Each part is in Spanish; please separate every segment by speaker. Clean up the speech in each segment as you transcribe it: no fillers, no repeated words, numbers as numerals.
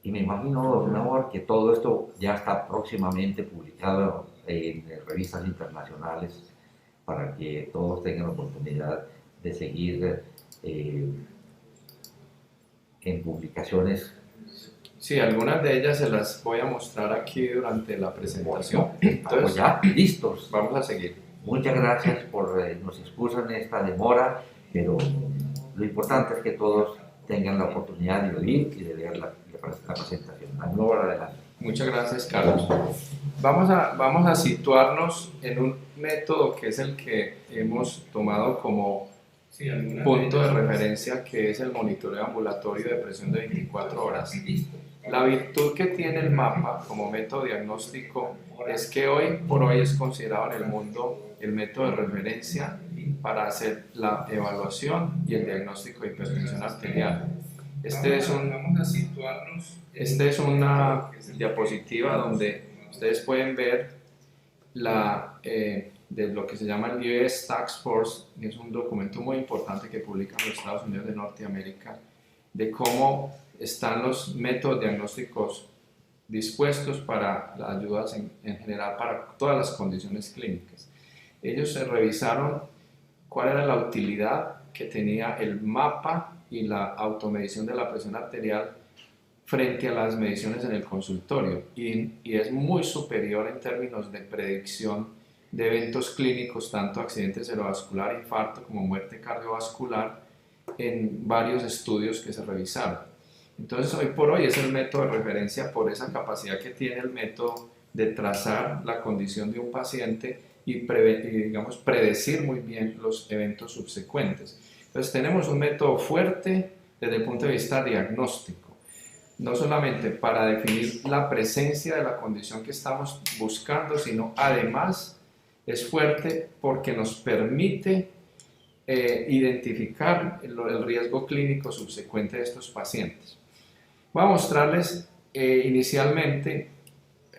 Speaker 1: Y me imagino, don Amor, que todo esto ya está próximamente publicado en revistas internacionales para que todos tengan la oportunidad de seguir eh, en publicaciones.
Speaker 2: Sí, algunas de ellas se las voy a mostrar aquí durante la presentación.
Speaker 1: Bueno, estamos
Speaker 2: Entonces,
Speaker 1: ya listos.
Speaker 2: vamos a seguir.
Speaker 1: Muchas gracias por nos excusan esta demora, pero lo importante es que todos tengan la oportunidad de oír y de ver la presentación. Ahora adelante.
Speaker 2: Muchas gracias, Carlos. Vamos a situarnos en un método que es el que hemos tomado como punto de referencia, que es el monitoreo ambulatorio de presión de 24 horas. La virtud que tiene el mapa como método diagnóstico es que hoy por hoy es considerado en el mundo el método de referencia para hacer la evaluación y el diagnóstico de hipertensión arterial. Este es una diapositiva donde ustedes pueden ver de lo que se llama el US Task Force, es un documento muy importante que publican los Estados Unidos de Norteamérica, de cómo están los métodos diagnósticos dispuestos para las ayudas en general para todas las condiciones clínicas. Ellos se revisaron cuál era la utilidad que tenía el mapa y la automedición de la presión arterial frente a las mediciones en el consultorio y es muy superior en términos de predicción de eventos clínicos, tanto accidente cerebrovascular, infarto como muerte cardiovascular, en varios estudios que se revisaron. Entonces, hoy por hoy es el método de referencia por esa capacidad que tiene el método de trazar la condición de un paciente y digamos, predecir muy bien los eventos subsecuentes. Entonces, tenemos un método fuerte desde el punto de vista diagnóstico, no solamente para definir la presencia de la condición que estamos buscando, sino además es fuerte porque nos permite identificar el riesgo clínico subsecuente de estos pacientes. Voy a mostrarles inicialmente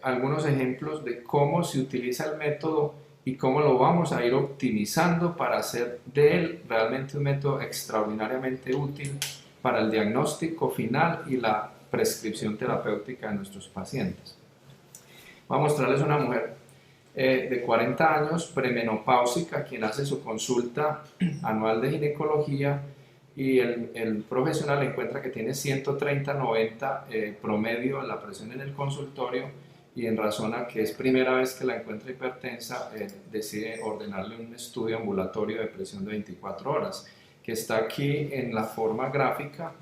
Speaker 2: algunos ejemplos de cómo se utiliza el método y cómo lo vamos a ir optimizando para hacer de él realmente un método extraordinariamente útil para el diagnóstico final y la prescripción terapéutica de nuestros pacientes. Voy a mostrarles una mujer de 40 años, premenopáusica, quien hace su consulta anual de ginecología y el profesional encuentra que tiene 130/90 promedio la presión en el consultorio y en razón a que es primera vez que la encuentra hipertensa, decide ordenarle un estudio ambulatorio de presión de 24 horas, que está aquí en la forma gráfica.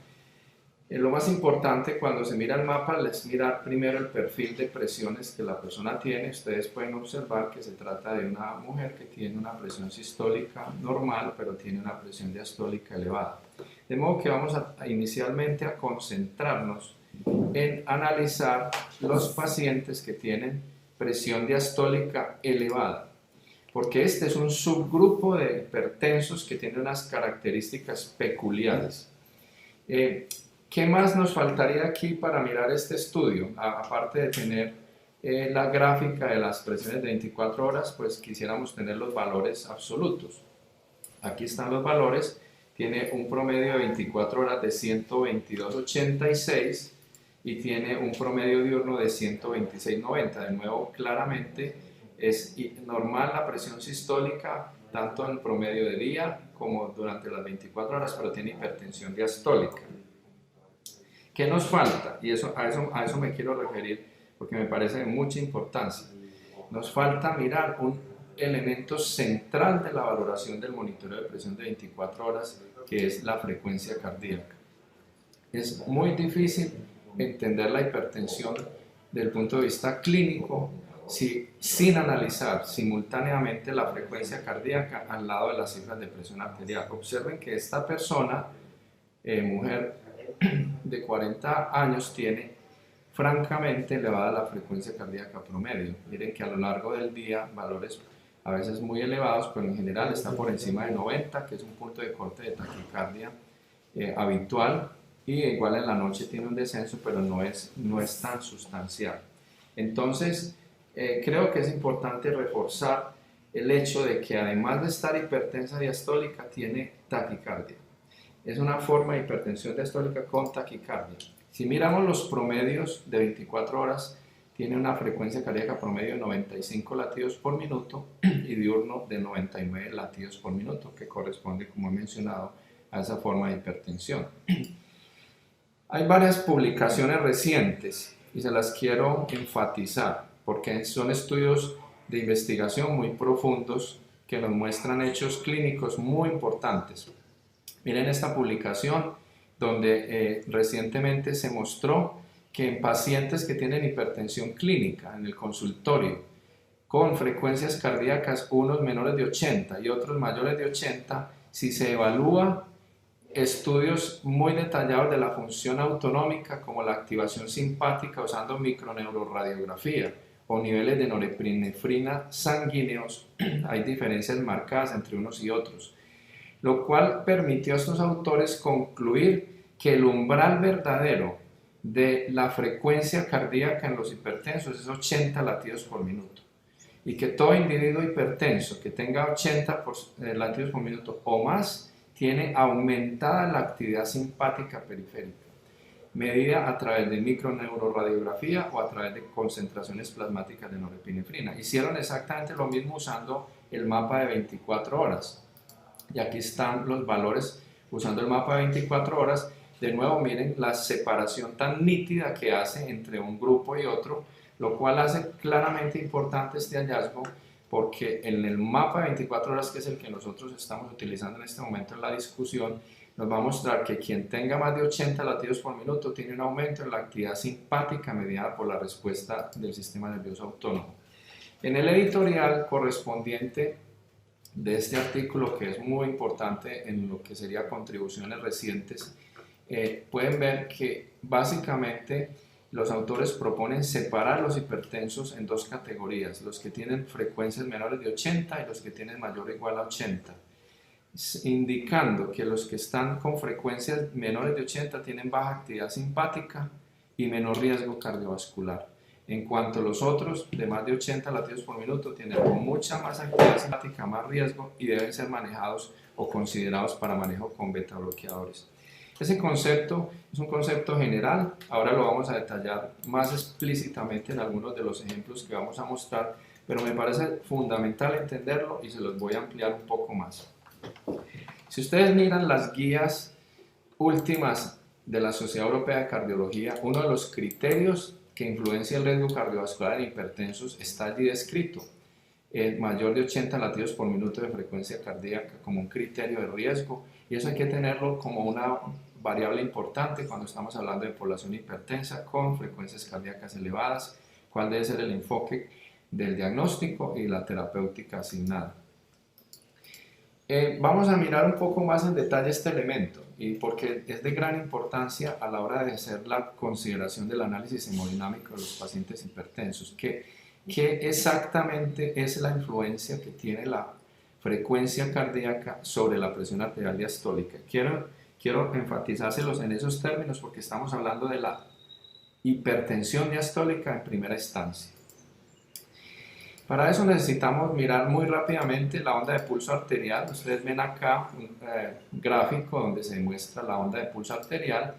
Speaker 2: Lo más importante cuando se mira el mapa es mirar primero el perfil de presiones que la persona tiene. Ustedes pueden observar que se trata de una mujer que tiene una presión sistólica normal, pero tiene una presión diastólica elevada. De modo que vamos inicialmente a concentrarnos en analizar los pacientes que tienen presión diastólica elevada, porque este es un subgrupo de hipertensos que tiene unas características peculiares. ¿Qué más nos faltaría aquí para mirar este estudio? Aparte de tener la gráfica de las presiones de 24 horas, pues quisiéramos tener los valores absolutos. Aquí están los valores. Tiene un promedio de 24 horas de 122,86 y tiene un promedio diurno de 126,90. De nuevo, claramente es normal la presión sistólica, tanto en promedio de día como durante las 24 horas, pero tiene hipertensión diastólica. ¿Qué nos falta? Y a eso me quiero referir porque me parece de mucha importancia. Nos falta mirar un elemento central de la valoración del monitoreo de presión de 24 horas, que es la frecuencia cardíaca. Es muy difícil entender la hipertensión desde el punto de vista clínico sin analizar simultáneamente la frecuencia cardíaca al lado de las cifras de presión arterial. Observen que esta persona, mujer de 40 años, tiene francamente elevada la frecuencia cardíaca promedio. Miren que a lo largo del día valores a veces muy elevados, pero en general está por encima de 90, que es un punto de corte de taquicardia habitual, y igual en la noche tiene un descenso, pero no es tan sustancial. Entonces, creo que es importante reforzar el hecho de que además de estar hipertensa diastólica, tiene taquicardia. Es una forma de hipertensión diastólica con taquicardia. Si miramos los promedios de 24 horas, tiene una frecuencia cardíaca promedio de 95 latidos por minuto y diurno de 99 latidos por minuto, que corresponde, como he mencionado, a esa forma de hipertensión. Hay varias publicaciones recientes y se las quiero enfatizar porque son estudios de investigación muy profundos que nos muestran hechos clínicos muy importantes. Miren esta publicación donde recientemente se mostró que en pacientes que tienen hipertensión clínica en el consultorio con frecuencias cardíacas, unos menores de 80 y otros mayores de 80, si se evalúa estudios muy detallados de la función autonómica como la activación simpática usando microneuroradiografía o niveles de norepinefrina sanguíneos, hay diferencias marcadas entre unos y otros, lo cual permitió a estos autores concluir que el umbral verdadero de la frecuencia cardíaca en los hipertensos es 80 latidos por minuto y que todo individuo hipertenso que tenga 80 latidos por minuto o más tiene aumentada la actividad simpática periférica, medida a través de microneuroradiografía o a través de concentraciones plasmáticas de norepinefrina. Hicieron exactamente lo mismo usando el mapa de 24 horas. Y aquí están los valores usando el mapa de 24 horas. De nuevo, miren la separación tan nítida que hace entre un grupo y otro, lo cual hace claramente importante este hallazgo porque en el mapa de 24 horas, que es el que nosotros estamos utilizando en este momento en la discusión, nos va a mostrar que quien tenga más de 80 latidos por minuto tiene un aumento en la actividad simpática mediada por la respuesta del sistema nervioso autónomo. En el editorial correspondiente de este artículo, que es muy importante en lo que sería contribuciones recientes, pueden ver que básicamente los autores proponen separar los hipertensos en dos categorías, los que tienen frecuencias menores de 80 y los que tienen mayor o igual a 80, indicando que los que están con frecuencias menores de 80 tienen baja actividad simpática y menor riesgo cardiovascular. En cuanto a los otros, de más de 80 latidos por minuto, tienen mucha más actividad simpática, más riesgo y deben ser manejados o considerados para manejo con beta bloqueadores. Ese concepto es un concepto general, ahora lo vamos a detallar más explícitamente en algunos de los ejemplos que vamos a mostrar, pero me parece fundamental entenderlo y se los voy a ampliar un poco más. Si ustedes miran las guías últimas de la Sociedad Europea de Cardiología, uno de los criterios que influencia el riesgo cardiovascular en hipertensos está allí descrito, el mayor de 80 latidos por minuto de frecuencia cardíaca como un criterio de riesgo, y eso hay que tenerlo como una variable importante cuando estamos hablando de población hipertensa con frecuencias cardíacas elevadas, cuál debe ser el enfoque del diagnóstico y la terapéutica asignada. Vamos a mirar un poco más en detalle este elemento, y porque es de gran importancia a la hora de hacer la consideración del análisis hemodinámico de los pacientes hipertensos. ¿Qué exactamente es la influencia que tiene la frecuencia cardíaca sobre la presión arterial diastólica? Quiero enfatizárselos en esos términos porque estamos hablando de la hipertensión diastólica en primera instancia. Para eso necesitamos mirar muy rápidamente la onda de pulso arterial. Ustedes ven acá un gráfico donde se muestra la onda de pulso arterial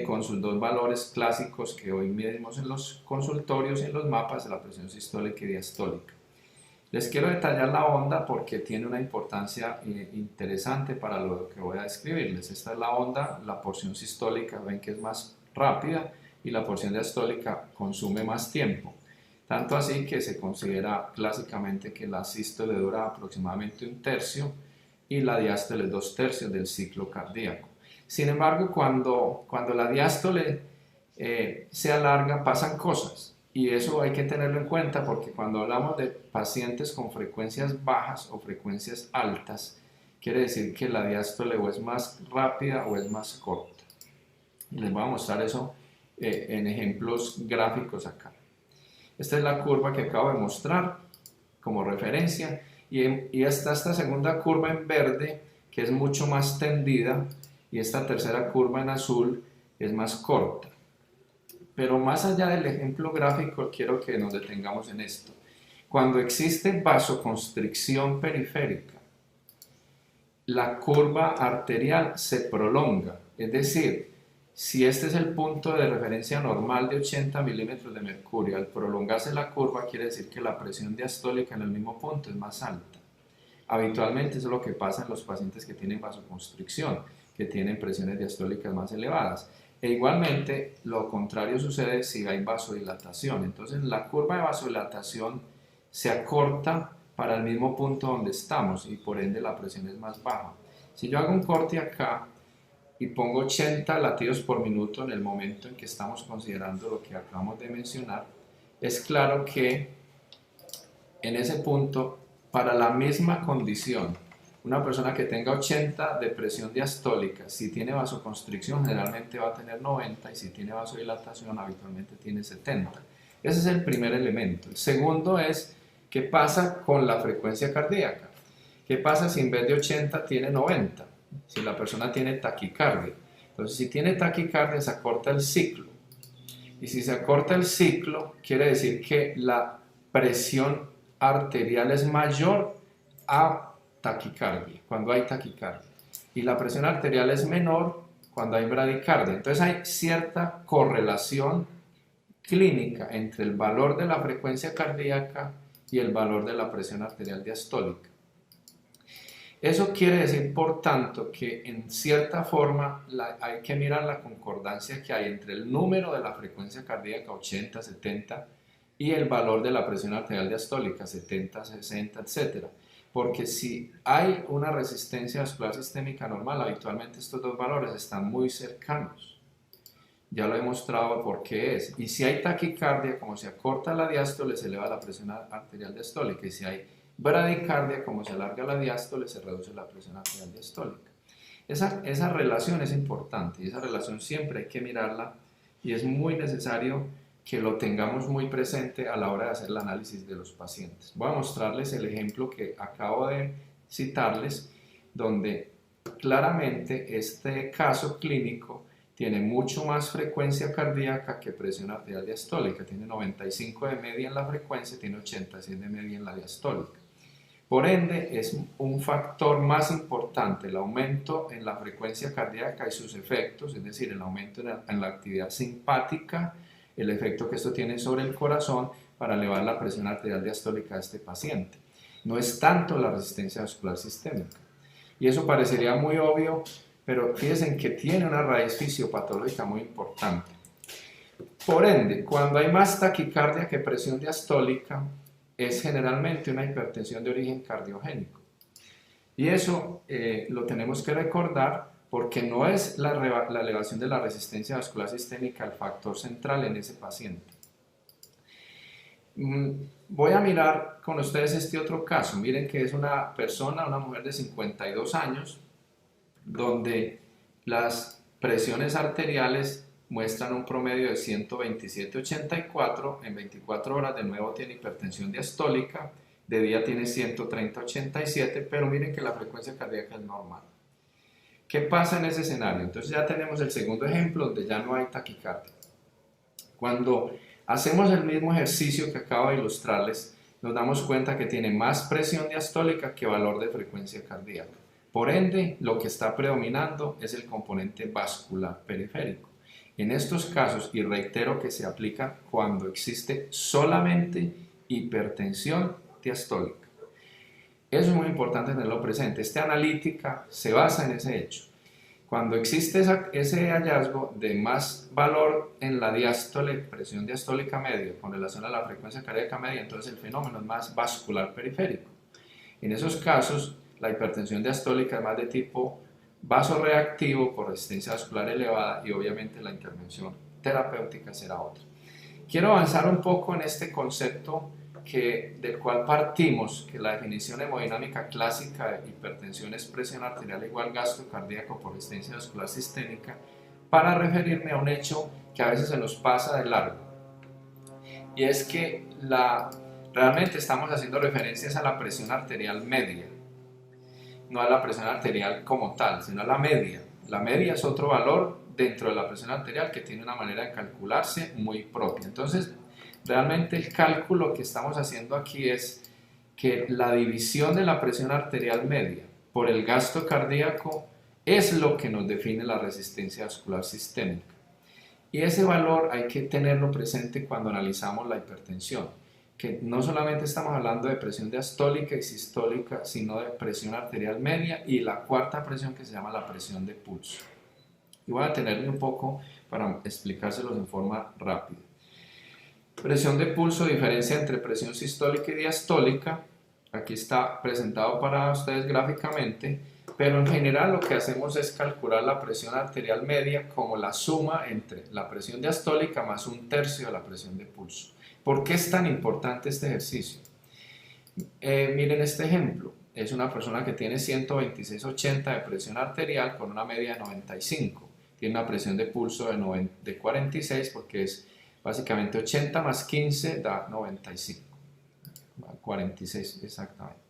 Speaker 2: con sus dos valores clásicos que hoy medimos en los consultorios y en los mapas de la presión sistólica y diastólica. Les quiero detallar la onda porque tiene una importancia interesante para lo que voy a describirles. Esta es la onda, la porción sistólica ven que es más rápida y la porción diastólica consume más tiempo. Tanto así que se considera clásicamente que la sístole dura aproximadamente 1/3 y la diástole 2/3 del ciclo cardíaco. Sin embargo, cuando la diástole se alarga, pasan cosas. Y eso hay que tenerlo en cuenta porque cuando hablamos de pacientes con frecuencias bajas o frecuencias altas, quiere decir que la diástole o es más rápida o es más corta. Les voy a mostrar eso en ejemplos gráficos acá. Esta es la curva que acabo de mostrar como referencia y está esta segunda curva en verde que es mucho más tendida y esta tercera curva en azul es más corta. Pero más allá del ejemplo gráfico, quiero que nos detengamos en esto. Cuando existe vasoconstricción periférica, la curva arterial se prolonga, es decir, si este es el punto de referencia normal de 80 milímetros de mercurio, al prolongarse la curva quiere decir que la presión diastólica en el mismo punto es más alta. Habitualmente eso es lo que pasa en los pacientes que tienen vasoconstricción, que tienen presiones diastólicas más elevadas. E igualmente lo contrario sucede si hay vasodilatación. Entonces la curva de vasodilatación se acorta para el mismo punto donde estamos y por ende la presión es más baja. Si yo hago un corte acá y pongo 80 latidos por minuto en el momento en que estamos considerando lo que acabamos de mencionar, es claro que en ese punto, para la misma condición, una persona que tenga 80 de presión diastólica, si tiene vasoconstricción generalmente va a tener 90 y si tiene vasodilatación habitualmente tiene 70. Ese es el primer elemento. El segundo es qué pasa con la frecuencia cardíaca. ¿Qué pasa si en vez de 80 tiene 90? Si la persona tiene taquicardia. Entonces, si tiene taquicardia, se acorta el ciclo. Y si se acorta el ciclo, quiere decir que la presión arterial es mayor a taquicardia, cuando hay taquicardia. Y la presión arterial es menor cuando hay bradicardia. Entonces, hay cierta correlación clínica entre el valor de la frecuencia cardíaca y el valor de la presión arterial diastólica. Eso quiere decir, por tanto, que en cierta forma hay que mirar la concordancia que hay entre el número de la frecuencia cardíaca 80, 70 y el valor de la presión arterial diastólica 70, 60, etc. Porque si hay una resistencia vascular sistémica normal, habitualmente estos dos valores están muy cercanos. Ya lo he mostrado por qué es. Y si hay taquicardia, como se acorta la diástole, se eleva la presión arterial diastólica. Y si hay bradicardia, como se alarga la diástole, se reduce la presión arterial diastólica. Esa relación es importante y esa relación siempre hay que mirarla y es muy necesario que lo tengamos muy presente a la hora de hacer el análisis de los pacientes. Voy a mostrarles el ejemplo que acabo de citarles, donde claramente este caso clínico tiene mucho más frecuencia cardíaca que presión arterial diastólica. Tiene 95 de media en la frecuencia, tiene 86 de media en la diastólica. Por ende, es un factor más importante el aumento en la frecuencia cardíaca y sus efectos, es decir, el aumento en la actividad simpática, el efecto que esto tiene sobre el corazón para elevar la presión arterial diastólica de este paciente. No es tanto la resistencia vascular sistémica. Y eso parecería muy obvio, pero fíjense que tiene una raíz fisiopatológica muy importante. Por ende, cuando hay más taquicardia que presión diastólica, es generalmente una hipertensión de origen cardiogénico. Y eso lo tenemos que recordar porque no es la elevación de la resistencia vascular sistémica el factor central en ese paciente. Voy a mirar con ustedes este otro caso. Miren que es una persona, una mujer de 52 años, donde las presiones arteriales muestran un promedio de 127/84, en 24 horas de nuevo tiene hipertensión diastólica, de día tiene 130/87, pero miren que la frecuencia cardíaca es normal. ¿Qué pasa en ese escenario? Entonces ya tenemos el segundo ejemplo donde ya no hay taquicardia. Cuando hacemos el mismo ejercicio que acabo de ilustrarles, nos damos cuenta que tiene más presión diastólica que valor de frecuencia cardíaca. Por ende, lo que está predominando es el componente vascular periférico. En estos casos, y reitero que se aplica cuando existe solamente hipertensión diastólica. Eso es muy importante tenerlo presente. Esta analítica se basa en ese hecho. Cuando existe ese hallazgo de más valor en la diástole, presión diastólica media, con relación a la frecuencia cardíaca media, entonces el fenómeno es más vascular periférico. En esos casos, la hipertensión diastólica es más de tipo vasoreactivo por resistencia vascular elevada y obviamente la intervención terapéutica será otra. Quiero avanzar un poco en este concepto del cual partimos, que la definición hemodinámica clásica de hipertensión es presión arterial igual gasto cardíaco por resistencia vascular sistémica, para referirme a un hecho que a veces se nos pasa de largo. Y es que realmente estamos haciendo referencias a la presión arterial media, no a la presión arterial como tal, sino a la media. La media es otro valor dentro de la presión arterial que tiene una manera de calcularse muy propia. Entonces, realmente el cálculo que estamos haciendo aquí es que la división de la presión arterial media por el gasto cardíaco es lo que nos define la resistencia vascular sistémica. Y ese valor hay que tenerlo presente cuando analizamos la hipertensión, que no solamente estamos hablando de presión diastólica y sistólica, sino de presión arterial media y la cuarta presión que se llama la presión de pulso. Y voy a tenerle un poco para explicárselos en forma rápida. Presión de pulso, diferencia entre presión sistólica y diastólica. Aquí está presentado para ustedes gráficamente, pero en general lo que hacemos es calcular la presión arterial media como la suma entre la presión diastólica más 1/3 de la presión de pulso. ¿Por qué es tan importante este ejercicio? Miren este ejemplo. Es una persona que tiene 126/80 de presión arterial con una media de 95. Tiene una presión de pulso de 46 porque es básicamente 80 más 15 da 95. 46 exactamente.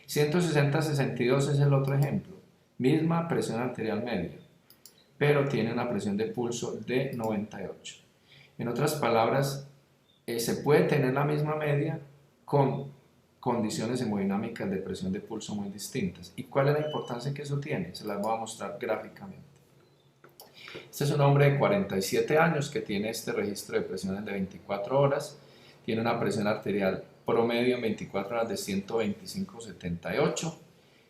Speaker 2: 160/62 es el otro ejemplo. Misma presión arterial media, pero tiene una presión de pulso de 98. En otras palabras, se puede tener la misma media con condiciones hemodinámicas de presión de pulso muy distintas. ¿Y cuál es la importancia que eso tiene? Se las voy a mostrar gráficamente. Este es un hombre de 47 años que tiene este registro de presiones de 24 horas. Tiene una presión arterial promedio en 24 horas de 125/78,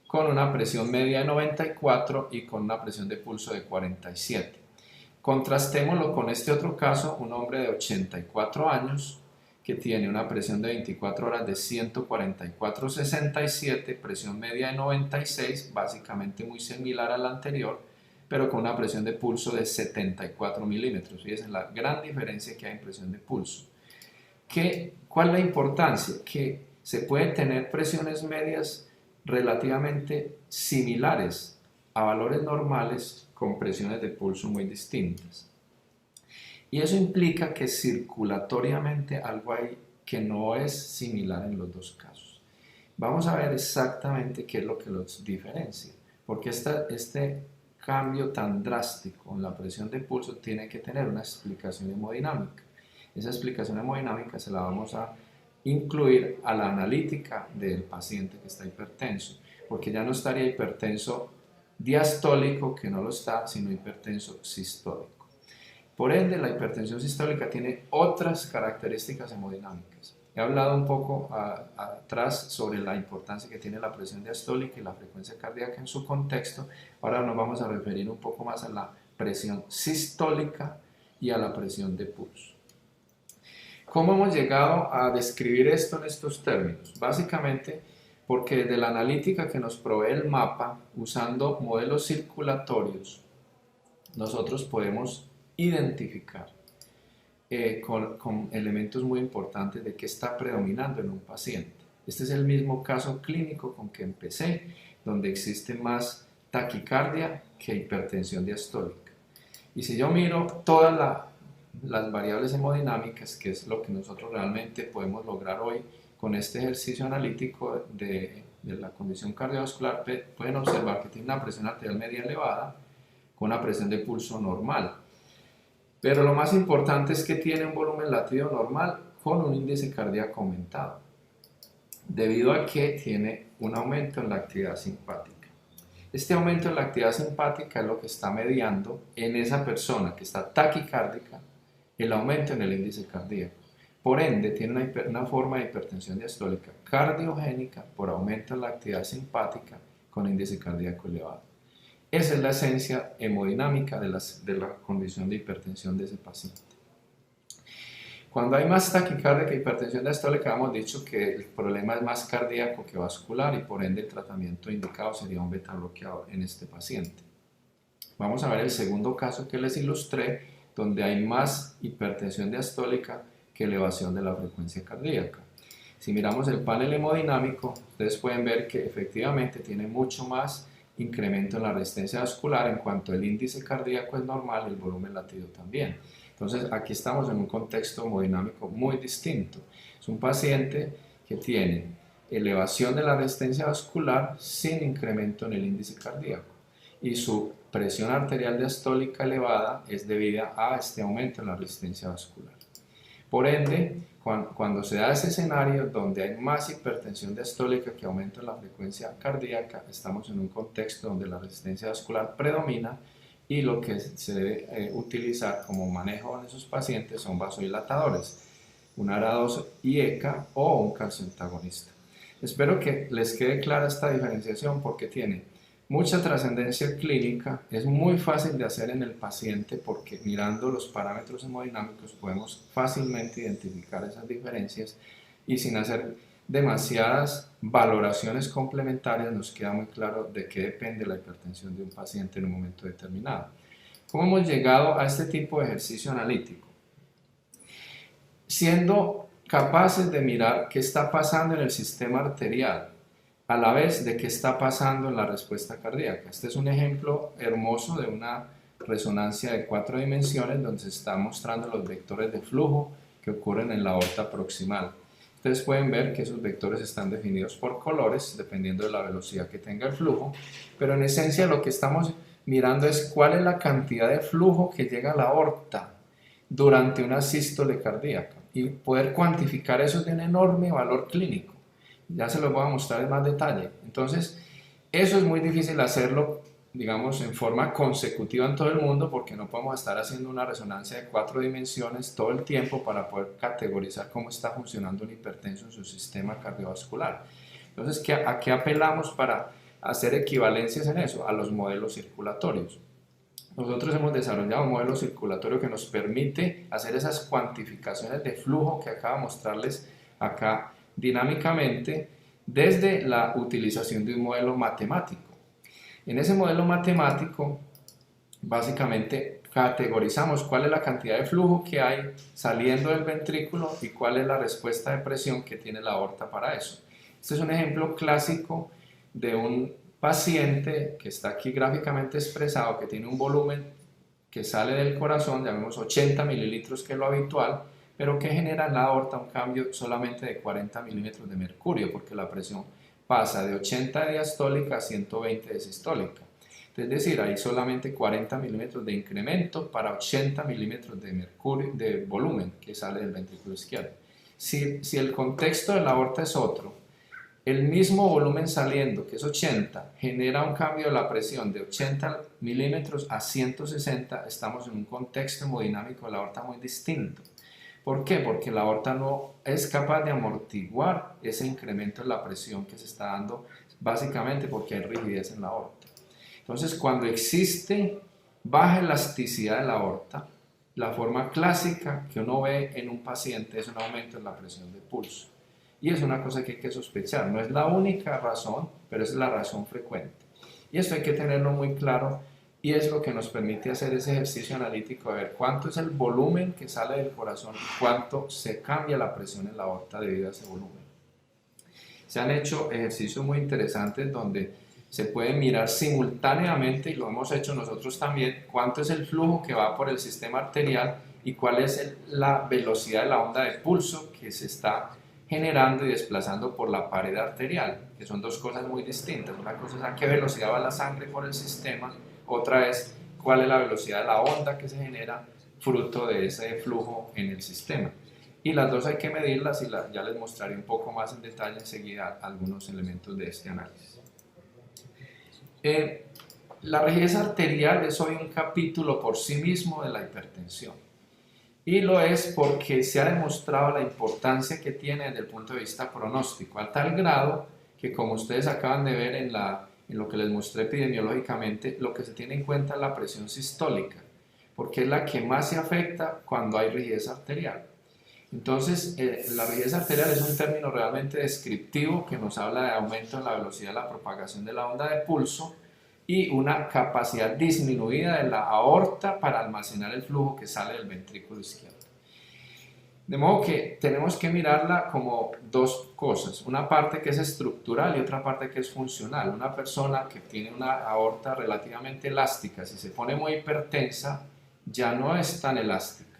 Speaker 2: con una presión media de 94 y con una presión de pulso de 47. Contrastémoslo con este otro caso, un hombre de 84 años que tiene una presión de 24 horas de 144/67, presión media de 96, básicamente muy similar a la anterior, pero con una presión de pulso de 74 milímetros. Fíjense la gran diferencia que hay en presión de pulso. ¿Cuál es la importancia? Que se pueden tener presiones medias relativamente similares a valores normales con presiones de pulso muy distintas. Y eso implica que circulatoriamente algo hay que no es similar en los dos casos. Vamos a ver exactamente qué es lo que los diferencia, porque este cambio tan drástico en la presión de pulso tiene que tener una explicación hemodinámica. Esa explicación hemodinámica se la vamos a incluir a la analítica del paciente que está hipertenso, porque ya no estaría hipertenso diastólico, que no lo está, sino hipertenso sistólico. Por ende, la hipertensión sistólica tiene otras características hemodinámicas. He hablado un poco atrás sobre la importancia que tiene la presión diastólica y la frecuencia cardíaca en su contexto. Ahora nos vamos a referir un poco más a la presión sistólica y a la presión de pulso. ¿Cómo hemos llegado a describir esto en estos términos? Básicamente porque desde la analítica que nos provee el mapa, usando modelos circulatorios, nosotros podemos identificar con elementos muy importantes de qué está predominando en un paciente. Este es el mismo caso clínico con que empecé, donde existe más taquicardia que hipertensión diastólica. Y si yo miro todas las variables hemodinámicas, que es lo que nosotros realmente podemos lograr hoy con este ejercicio analítico de la condición cardiovascular, pueden observar que tiene una presión arterial media elevada con una presión de pulso normal. Pero lo más importante es que tiene un volumen latido normal con un índice cardíaco aumentado, debido a que tiene un aumento en la actividad simpática. Este aumento en la actividad simpática es lo que está mediando en esa persona que está taquicárdica el aumento en el índice cardíaco. Por ende, tiene una forma de hipertensión diastólica cardiogénica por aumento en la actividad simpática con índice cardíaco elevado. Esa es la esencia hemodinámica de la condición de hipertensión de ese paciente. Cuando hay más taquicardia que hipertensión diastólica, hemos dicho que el problema es más cardíaco que vascular y por ende el tratamiento indicado sería un beta bloqueador en este paciente. Vamos a ver el segundo caso que les ilustré, donde hay más hipertensión diastólica que elevación de la frecuencia cardíaca. Si miramos el panel hemodinámico, ustedes pueden ver que efectivamente tiene mucho más incremento en la resistencia vascular. En cuanto el índice cardíaco es normal, el volumen latido también. Entonces aquí estamos en un contexto hemodinámico muy distinto. Es un paciente que tiene elevación de la resistencia vascular sin incremento en el índice cardíaco y su presión arterial diastólica elevada es debida a este aumento en la resistencia vascular. Por ende, cuando se da ese escenario donde hay más hipertensión diastólica que aumenta la frecuencia cardíaca, estamos en un contexto donde la resistencia vascular predomina y lo que se debe utilizar como manejo en esos pacientes son vasodilatadores, un ARA2 IECA o un calcioantagonista. Espero que les quede clara esta diferenciación porque tiene mucha trascendencia clínica, es muy fácil de hacer en el paciente porque mirando los parámetros hemodinámicos podemos fácilmente identificar esas diferencias y sin hacer demasiadas valoraciones complementarias nos queda muy claro de qué depende la hipertensión de un paciente en un momento determinado. ¿Cómo hemos llegado a este tipo de ejercicio analítico? Siendo capaces de mirar qué está pasando en el sistema arterial a la vez de qué está pasando en la respuesta cardíaca. Este es un ejemplo hermoso de una resonancia de 4 dimensiones donde se están mostrando los vectores de flujo que ocurren en la aorta proximal. Ustedes pueden ver que esos vectores están definidos por colores dependiendo de la velocidad que tenga el flujo, pero en esencia lo que estamos mirando es cuál es la cantidad de flujo que llega a la aorta durante una sístole cardíaca y poder cuantificar eso de un enorme valor clínico. Ya se los voy a mostrar en más detalle. Entonces, eso es muy difícil hacerlo, digamos, en forma consecutiva en todo el mundo porque no podemos estar haciendo una resonancia de 4 dimensiones todo el tiempo para poder categorizar cómo está funcionando un hipertenso en su sistema cardiovascular. Entonces, ¿a qué apelamos para hacer equivalencias en eso? A los modelos circulatorios. Nosotros hemos desarrollado un modelo circulatorio que nos permite hacer esas cuantificaciones de flujo que acabo de mostrarles acá dinámicamente desde la utilización de un modelo matemático. En ese modelo matemático, básicamente categorizamos cuál es la cantidad de flujo que hay saliendo del ventrículo y cuál es la respuesta de presión que tiene la aorta para eso. Este es un ejemplo clásico de un paciente que está aquí gráficamente expresado, que tiene un volumen que sale del corazón, llamemos 80 mililitros, que es lo habitual, pero que genera en la aorta un cambio solamente de 40 milímetros de mercurio, porque la presión pasa de 80 de diastólica a 120 de sistólica. Es decir, hay solamente 40 milímetros de incremento para 80 milímetros de mercurio, de volumen que sale del ventrículo izquierdo. Si el contexto de la aorta es otro, el mismo volumen saliendo, que es 80, genera un cambio de la presión de 80 milímetros a 160, estamos en un contexto hemodinámico de la aorta muy distinto. ¿Por qué? Porque la aorta no es capaz de amortiguar ese incremento en la presión que se está dando, básicamente porque hay rigidez en la aorta. Entonces, cuando existe baja elasticidad de la aorta, la forma clásica que uno ve en un paciente es un aumento en la presión de pulso. Y es una cosa que hay que sospechar. No es la única razón, pero es la razón frecuente. Y esto hay que tenerlo muy claro y es lo que nos permite hacer ese ejercicio analítico de ver cuánto es el volumen que sale del corazón y cuánto se cambia la presión en la aorta debido a ese volumen. Se han hecho ejercicios muy interesantes donde se puede mirar simultáneamente, y lo hemos hecho nosotros también, cuánto es el flujo que va por el sistema arterial y cuál es la velocidad de la onda de pulso que se está generando y desplazando por la pared arterial, que son dos cosas muy distintas. Una cosa es a qué velocidad va la sangre por el sistema, otra es cuál es la velocidad de la onda que se genera fruto de ese flujo en el sistema. Y las dos hay que medirlas y ya les mostraré un poco más en detalle enseguida algunos elementos de este análisis. La rigidez arterial es hoy un capítulo por sí mismo de la hipertensión. Y lo es porque se ha demostrado la importancia que tiene desde el punto de vista pronóstico, a tal grado que, como ustedes acaban de ver en lo que les mostré epidemiológicamente, lo que se tiene en cuenta es la presión sistólica, porque es la que más se afecta cuando hay rigidez arterial. Entonces, la rigidez arterial es un término realmente descriptivo que nos habla de aumento en la velocidad de la propagación de la onda de pulso y una capacidad disminuida de la aorta para almacenar el flujo que sale del ventrículo izquierdo. De modo que tenemos que mirarla como dos cosas, una parte que es estructural y otra parte que es funcional. Una persona que tiene una aorta relativamente elástica, si se pone muy hipertensa, ya no es tan elástica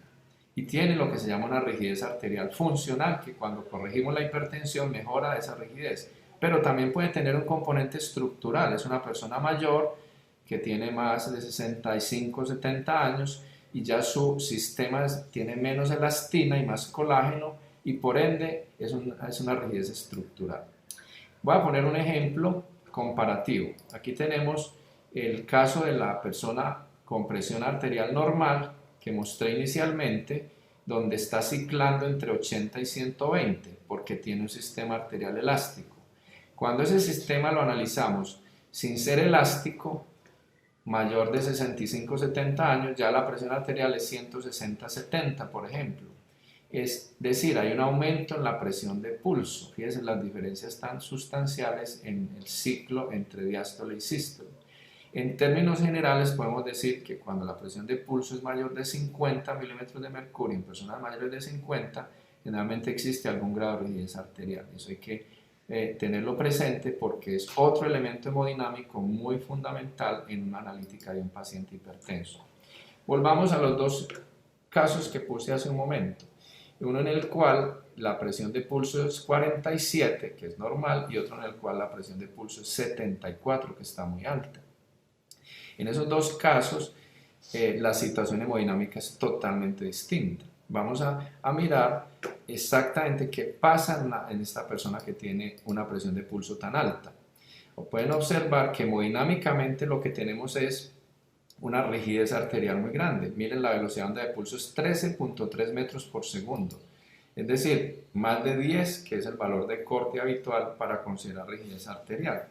Speaker 2: y tiene lo que se llama una rigidez arterial funcional, que cuando corregimos la hipertensión mejora esa rigidez. Pero también puede tener un componente estructural. Es una persona mayor que tiene más de 65 o 70 años y ya su sistema tiene menos elastina y más colágeno y por ende es una rigidez estructural. Voy a poner un ejemplo comparativo. Aquí tenemos el caso de la persona con presión arterial normal que mostré inicialmente, donde está ciclando entre 80 y 120 porque tiene un sistema arterial elástico. Cuando ese sistema lo analizamos sin ser elástico, mayor de 65-70 años, ya la presión arterial es 160-70, por ejemplo. Es decir, hay un aumento en la presión de pulso. Fíjense las diferencias tan sustanciales en el ciclo entre diástole y sístole. En términos generales podemos decir que cuando la presión de pulso es mayor de 50 milímetros de mercurio en personas mayores de 50, generalmente existe algún grado de rigidez arterial. Eso hay que tenerlo presente porque es otro elemento hemodinámico muy fundamental en una analítica de un paciente hipertenso. Volvamos a los dos casos que puse hace un momento. Uno en el cual la presión de pulso es 47, que es normal, y otro en el cual la presión de pulso es 74, que está muy alta. En esos dos casos, la situación hemodinámica es totalmente distinta. Vamos a mirar exactamente qué pasa en esta persona que tiene una presión de pulso tan alta. O pueden observar que hemodinámicamente lo que tenemos es una rigidez arterial muy grande. Miren, la velocidad de onda de pulso es 13.3 metros por segundo. Es decir, más de 10, que es el valor de corte habitual para considerar rigidez arterial.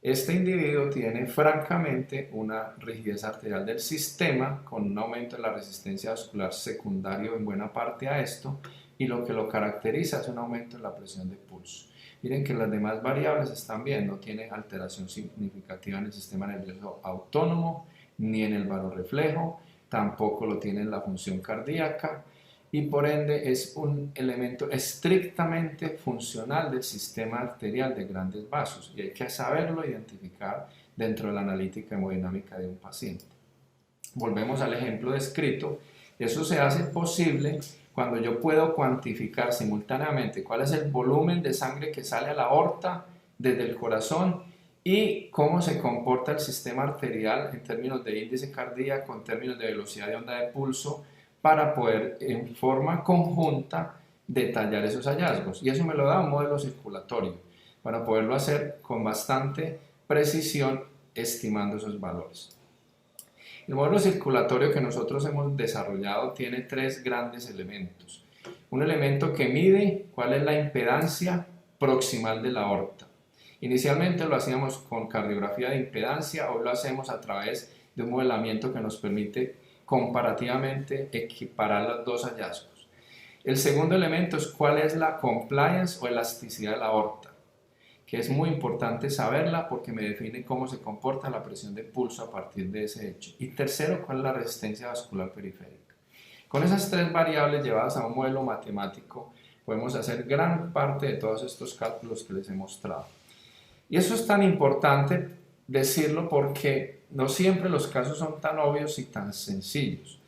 Speaker 2: Este individuo tiene francamente una rigidez arterial del sistema con un aumento de la resistencia vascular secundario en buena parte a esto, y lo que lo caracteriza es un aumento en la presión de pulso. Miren que las demás variables están bien, no tiene alteración significativa en el sistema nervioso autónomo, ni en el varorreflejo, tampoco lo tiene en la función cardíaca, y por ende es un elemento estrictamente funcional del sistema arterial de grandes vasos, y hay que saberlo identificar dentro de la analítica hemodinámica de un paciente. Volvemos al ejemplo descrito. Eso se hace posible cuando yo puedo cuantificar simultáneamente cuál es el volumen de sangre que sale a la aorta desde el corazón y cómo se comporta el sistema arterial en términos de índice cardíaco, en términos de velocidad de onda de pulso, para poder en forma conjunta detallar esos hallazgos. Y eso me lo da un modelo circulatorio, para poderlo hacer con bastante precisión estimando esos valores. El modelo circulatorio que nosotros hemos desarrollado tiene tres grandes elementos. Un elemento que mide cuál es la impedancia proximal de la aorta. Inicialmente lo hacíamos con cardiografía de impedancia, hoy lo hacemos a través de un modelamiento que nos permite comparativamente equiparar los dos hallazgos. El segundo elemento es cuál es la compliance o elasticidad de la aorta, que es muy importante saberla porque me define cómo se comporta la presión de pulso a partir de ese hecho. Y tercero, cuál es la resistencia vascular periférica. Con esas tres variables llevadas a un modelo matemático, podemos hacer gran parte de todos estos cálculos que les he mostrado. Y eso es tan importante decirlo porque no siempre los casos son tan obvios y tan sencillos.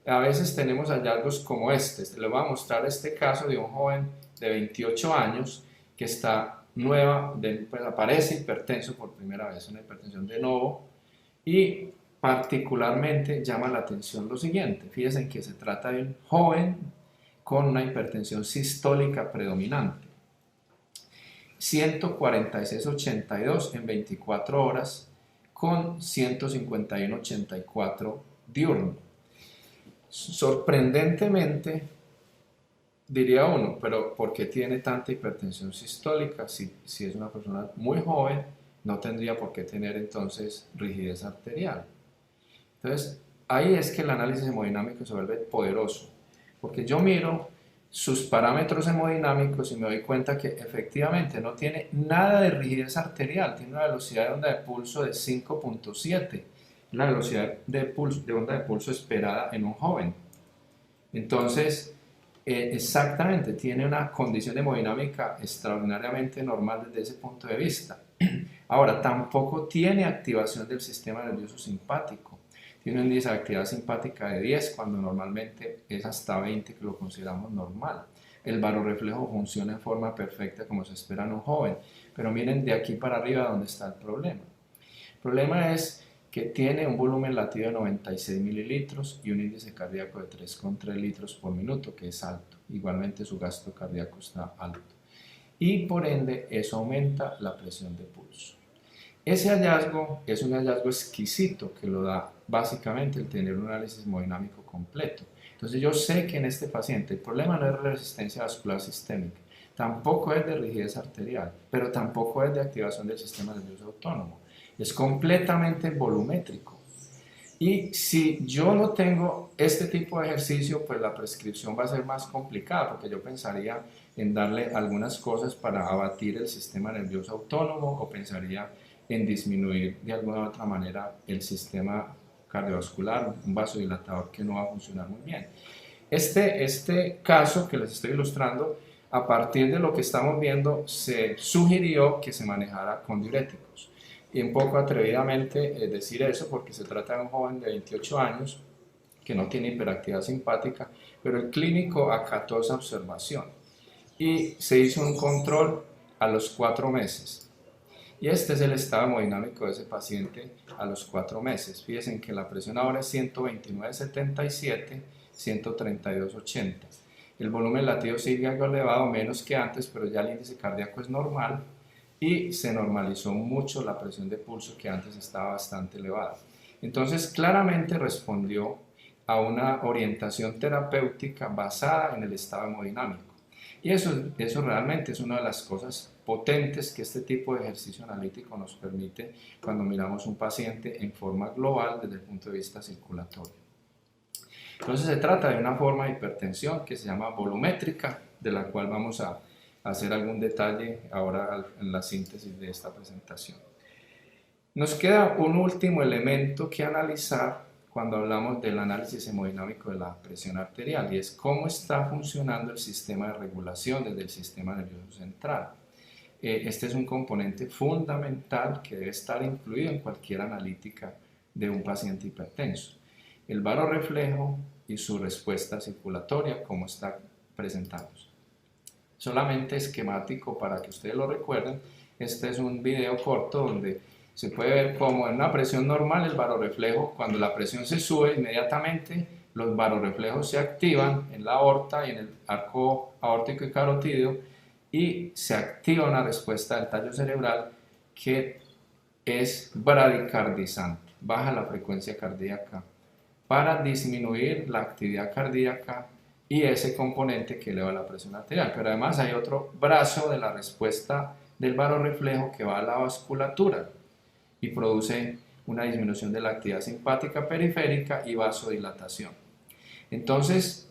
Speaker 2: A veces tenemos hallazgos como este. Les voy a mostrar este caso de un joven de 28 años que está pues aparece hipertenso por primera vez, una hipertensión de novo, y particularmente llama la atención lo siguiente. Fíjense que se trata de un joven con una hipertensión sistólica predominante. 146/82 en 24 horas con 151/84 diurno. Sorprendentemente, diría uno, pero ¿por qué tiene tanta hipertensión sistólica? Si es una persona muy joven, no tendría por qué tener entonces rigidez arterial. Entonces, ahí es que el análisis hemodinámico se vuelve poderoso, porque yo miro sus parámetros hemodinámicos y me doy cuenta que efectivamente no tiene nada de rigidez arterial, tiene una velocidad de onda de pulso de 5.7, la velocidad de onda de pulso esperada en un joven. Entonces, exactamente, tiene una condición hemodinámica extraordinariamente normal desde ese punto de vista. Ahora, tampoco tiene activación del sistema nervioso simpático. Tiene un índice de actividad simpática de 10 cuando normalmente es hasta 20, que lo consideramos normal. El varorreflejo funciona en forma perfecta como se espera en un joven, pero miren de aquí para arriba dónde está el problema. El problema es que tiene un volumen latido de 96 mililitros y un índice cardíaco de 3,3 litros por minuto, que es alto. Igualmente su gasto cardíaco está alto. Y por ende eso aumenta la presión de pulso. Ese hallazgo es un hallazgo exquisito que lo da básicamente el tener un análisis hemodinámico completo. Entonces yo sé que en este paciente el problema no es resistencia vascular sistémica, tampoco es de rigidez arterial, pero tampoco es de activación del sistema nervioso autónomo. Es completamente volumétrico. Y si yo no tengo este tipo de ejercicio, pues la prescripción va a ser más complicada, porque yo pensaría en darle algunas cosas para abatir el sistema nervioso autónomo o pensaría en disminuir de alguna otra manera el sistema cardiovascular, un vasodilatador que no va a funcionar muy bien. Este caso que les estoy ilustrando, a partir de lo que estamos viendo, se sugirió que se manejara con diuréticos. Y un poco atrevidamente decir eso porque se trata de un joven de 28 años que no tiene hiperactividad simpática, pero el clínico acató esa observación y se hizo un control a los 4 meses. Y este es el estado hemodinámico de ese paciente a los 4 meses. Fíjense que la presión ahora es 129,77, 132,80. El volumen latido sigue algo elevado, menos que antes, pero ya el índice cardíaco es normal y se normalizó mucho la presión de pulso que antes estaba bastante elevada. Entonces claramente respondió a una orientación terapéutica basada en el estado hemodinámico. Y eso realmente es una de las cosas potentes que este tipo de ejercicio analítico nos permite cuando miramos un paciente en forma global desde el punto de vista circulatorio. Entonces se trata de una forma de hipertensión que se llama volumétrica, de la cual vamos a hacer algún detalle ahora en la síntesis de esta presentación. Nos queda un último elemento que analizar cuando hablamos del análisis hemodinámico de la presión arterial y es cómo está funcionando el sistema de regulación desde el sistema nervioso central. Este es un componente fundamental que debe estar incluido en cualquier analítica de un paciente hipertenso. El barorreflejo y su respuesta circulatoria, como está presentándose. Solamente esquemático para que ustedes lo recuerden, este es un video corto donde se puede ver cómo en una presión normal el barorreflejo, cuando la presión se sube inmediatamente, los barorreflejos se activan en la aorta y en el arco aórtico y carotídeo y se activa una respuesta del tallo cerebral que es bradicardizante, baja la frecuencia cardíaca para disminuir la actividad cardíaca y ese componente que eleva la presión arterial. Pero además hay otro brazo de la respuesta del barorreflejo que va a la vasculatura y produce una disminución de la actividad simpática periférica y vasodilatación. Entonces,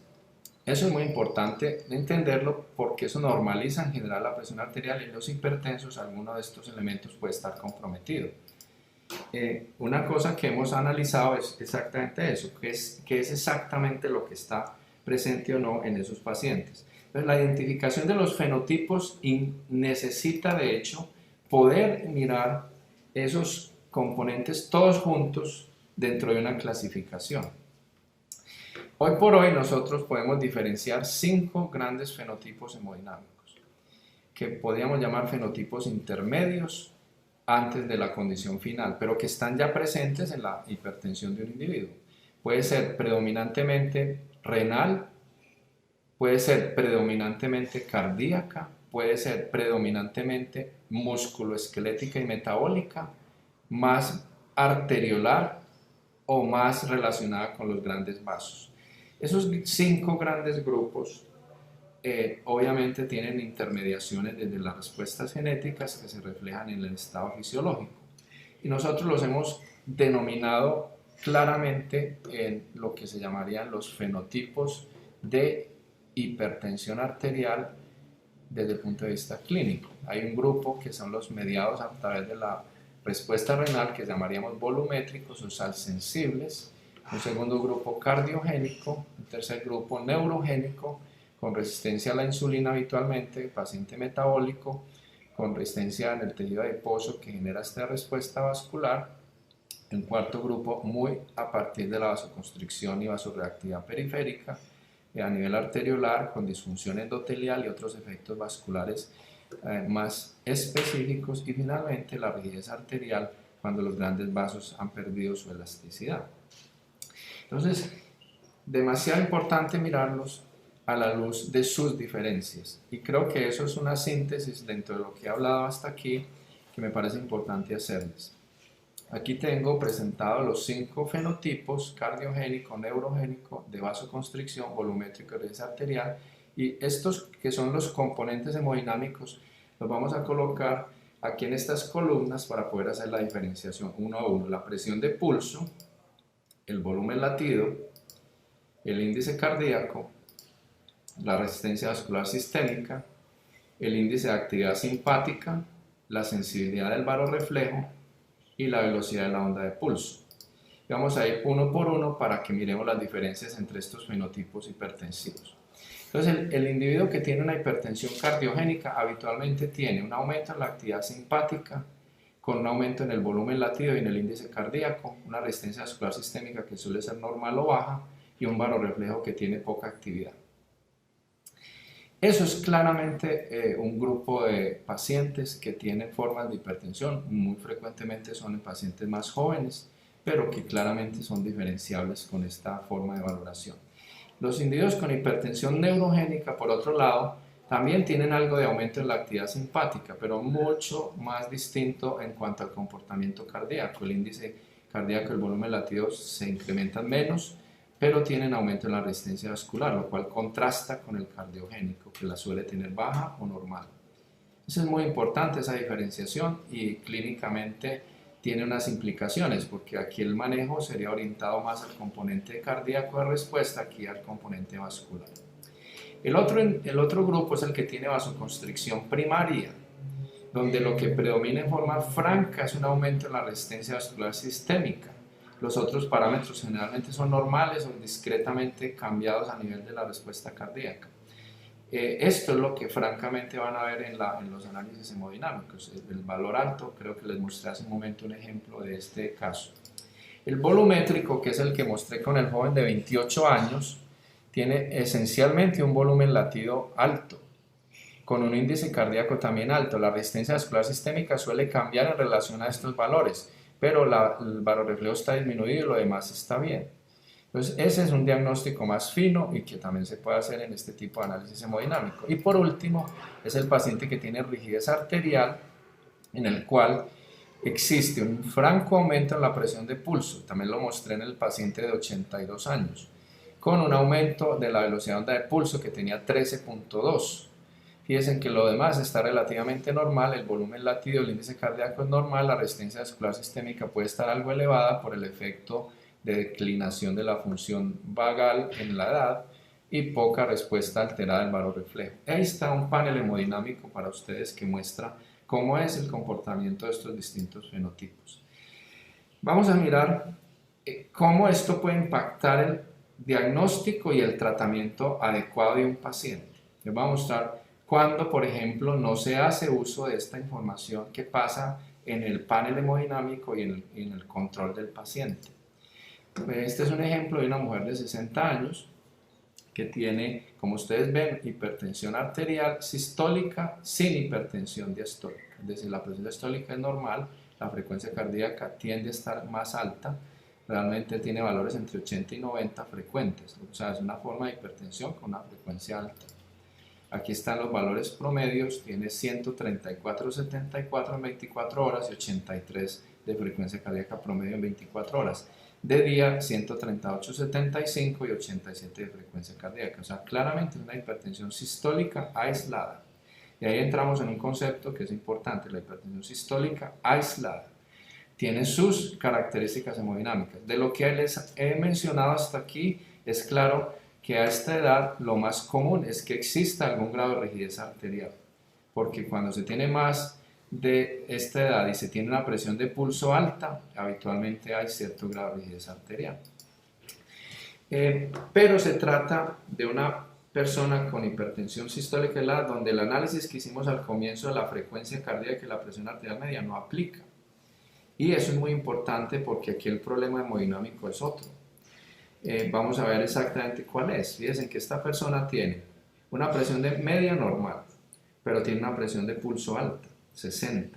Speaker 2: eso es muy importante entenderlo porque eso normaliza en general la presión arterial y en los hipertensos alguno de estos elementos puede estar comprometido. Una cosa que hemos analizado es exactamente eso, que es exactamente lo que está presente o no en esos pacientes. Entonces, la identificación de los fenotipos necesita de hecho poder mirar esos componentes todos juntos dentro de una clasificación. Hoy por hoy nosotros podemos diferenciar 5 grandes fenotipos hemodinámicos que podríamos llamar fenotipos intermedios antes de la condición final, pero que están ya presentes en la hipertensión de un individuo. Puede ser predominantemente renal, puede ser predominantemente cardíaca, puede ser predominantemente musculoesquelética y metabólica, más arteriolar o más relacionada con los grandes vasos. Esos 5 grandes grupos obviamente tienen intermediaciones desde las respuestas genéticas que se reflejan en el estado fisiológico y nosotros los hemos denominado claramente en lo que se llamarían los fenotipos de hipertensión arterial desde el punto de vista clínico. Hay un grupo que son los mediados a través de la respuesta renal que llamaríamos volumétricos o salsensibles, un segundo grupo cardiogénico, un tercer grupo neurogénico con resistencia a la insulina habitualmente, paciente metabólico con resistencia en el tejido adiposo que genera esta respuesta vascular, un cuarto grupo muy a partir de la vasoconstricción y vasoreactividad periférica a nivel arteriolar con disfunción endotelial y otros efectos vasculares más específicos y finalmente la rigidez arterial cuando los grandes vasos han perdido su elasticidad. Entonces, demasiado importante mirarlos a la luz de sus diferencias. Y creo que eso es una síntesis dentro de lo que he hablado hasta aquí que me parece importante hacerles. Aquí tengo presentado los 5 fenotipos: cardiogénico, neurogénico, de vasoconstricción, volumétrico y rigidez arterial. Y estos que son los componentes hemodinámicos los vamos a colocar aquí en estas columnas para poder hacer la diferenciación uno a uno. La presión de pulso, el volumen latido, el índice cardíaco, la resistencia vascular sistémica, el índice de actividad simpática, la sensibilidad del varorreflejo y la velocidad de la onda de pulso. Y vamos a ir uno por uno para que miremos las diferencias entre estos fenotipos hipertensivos. Entonces, el individuo que tiene una hipertensión cardiogénica habitualmente tiene un aumento en la actividad simpática, con un aumento en el volumen latido y en el índice cardíaco, una resistencia vascular sistémica que suele ser normal o baja y un varorreflejo que tiene poca actividad. Eso es claramente un grupo de pacientes que tienen formas de hipertensión, muy frecuentemente son en pacientes más jóvenes, pero que claramente son diferenciables con esta forma de valoración. Los individuos con hipertensión neurogénica, por otro lado, también tienen algo de aumento en la actividad simpática, pero mucho más distinto en cuanto al comportamiento cardíaco. El índice cardíaco y el volumen latido se incrementan menos, pero tienen aumento en la resistencia vascular, lo cual contrasta con el cardiogénico, que la suele tener baja o normal. Entonces es muy importante esa diferenciación y clínicamente tiene unas implicaciones, porque aquí el manejo sería orientado más al componente cardíaco de respuesta, aquí al componente vascular. El otro grupo es el que tiene vasoconstricción primaria, donde lo que predomina en forma franca es un aumento en la resistencia vascular sistémica. Los otros parámetros generalmente son normales o discretamente cambiados a nivel de la respuesta cardíaca. Esto es lo que francamente van a ver en los análisis hemodinámicos. El valor alto, creo que les mostré hace un momento un ejemplo de este caso. El volumétrico, que es el que mostré con el joven de 28 años, tiene esencialmente un volumen latido alto, con un índice cardíaco también alto. La resistencia vascular sistémica suele cambiar en relación a estos valores, pero el varorreflejo está disminuido y lo demás está bien. Entonces, ese es un diagnóstico más fino y que también se puede hacer en este tipo de análisis hemodinámico. Y por último, es el paciente que tiene rigidez arterial, en el cual existe un franco aumento en la presión de pulso. También lo mostré en el paciente de 82 años, con un aumento de la velocidad de onda de pulso que tenía 13.2. Fíjense que lo demás está relativamente normal, el volumen latido, el índice cardíaco es normal, la resistencia vascular sistémica puede estar algo elevada por el efecto de declinación de la función vagal en la edad y poca respuesta alterada del varorreflejo. Ahí está un panel hemodinámico para ustedes que muestra cómo es el comportamiento de estos distintos fenotipos. Vamos a mirar cómo esto puede impactar el diagnóstico y el tratamiento adecuado de un paciente. Les voy a mostrar cuando, por ejemplo, no se hace uso de esta información que pasa en el panel hemodinámico y en el control del paciente. Este es un ejemplo de una mujer de 60 años que tiene, como ustedes ven, hipertensión arterial sistólica sin hipertensión diastólica. Es decir, la presión diastólica es normal, la frecuencia cardíaca tiende a estar más alta, realmente tiene valores entre 80 y 90 frecuentes, o sea, es una forma de hipertensión con una frecuencia alta. Aquí están los valores promedios, tiene 134/74 en 24 horas y 83 de frecuencia cardíaca promedio en 24 horas. De día, 138/75 y 87 de frecuencia cardíaca. O sea, claramente es una hipertensión sistólica aislada. Y ahí entramos en un concepto que es importante, la hipertensión sistólica aislada. Tiene sus características hemodinámicas. De lo que les he mencionado hasta aquí, es claro que a esta edad lo más común es que exista algún grado de rigidez arterial, porque cuando se tiene más de esta edad y se tiene una presión de pulso alta, habitualmente hay cierto grado de rigidez arterial. Pero se trata de una persona con hipertensión sistólica aislada donde el análisis que hicimos al comienzo de la frecuencia cardíaca y la presión arterial media no aplica. Y eso es muy importante porque aquí el problema hemodinámico es otro. Vamos a ver exactamente cuál es. Fíjense que esta persona tiene una presión de media normal, pero tiene una presión de pulso alta, 60.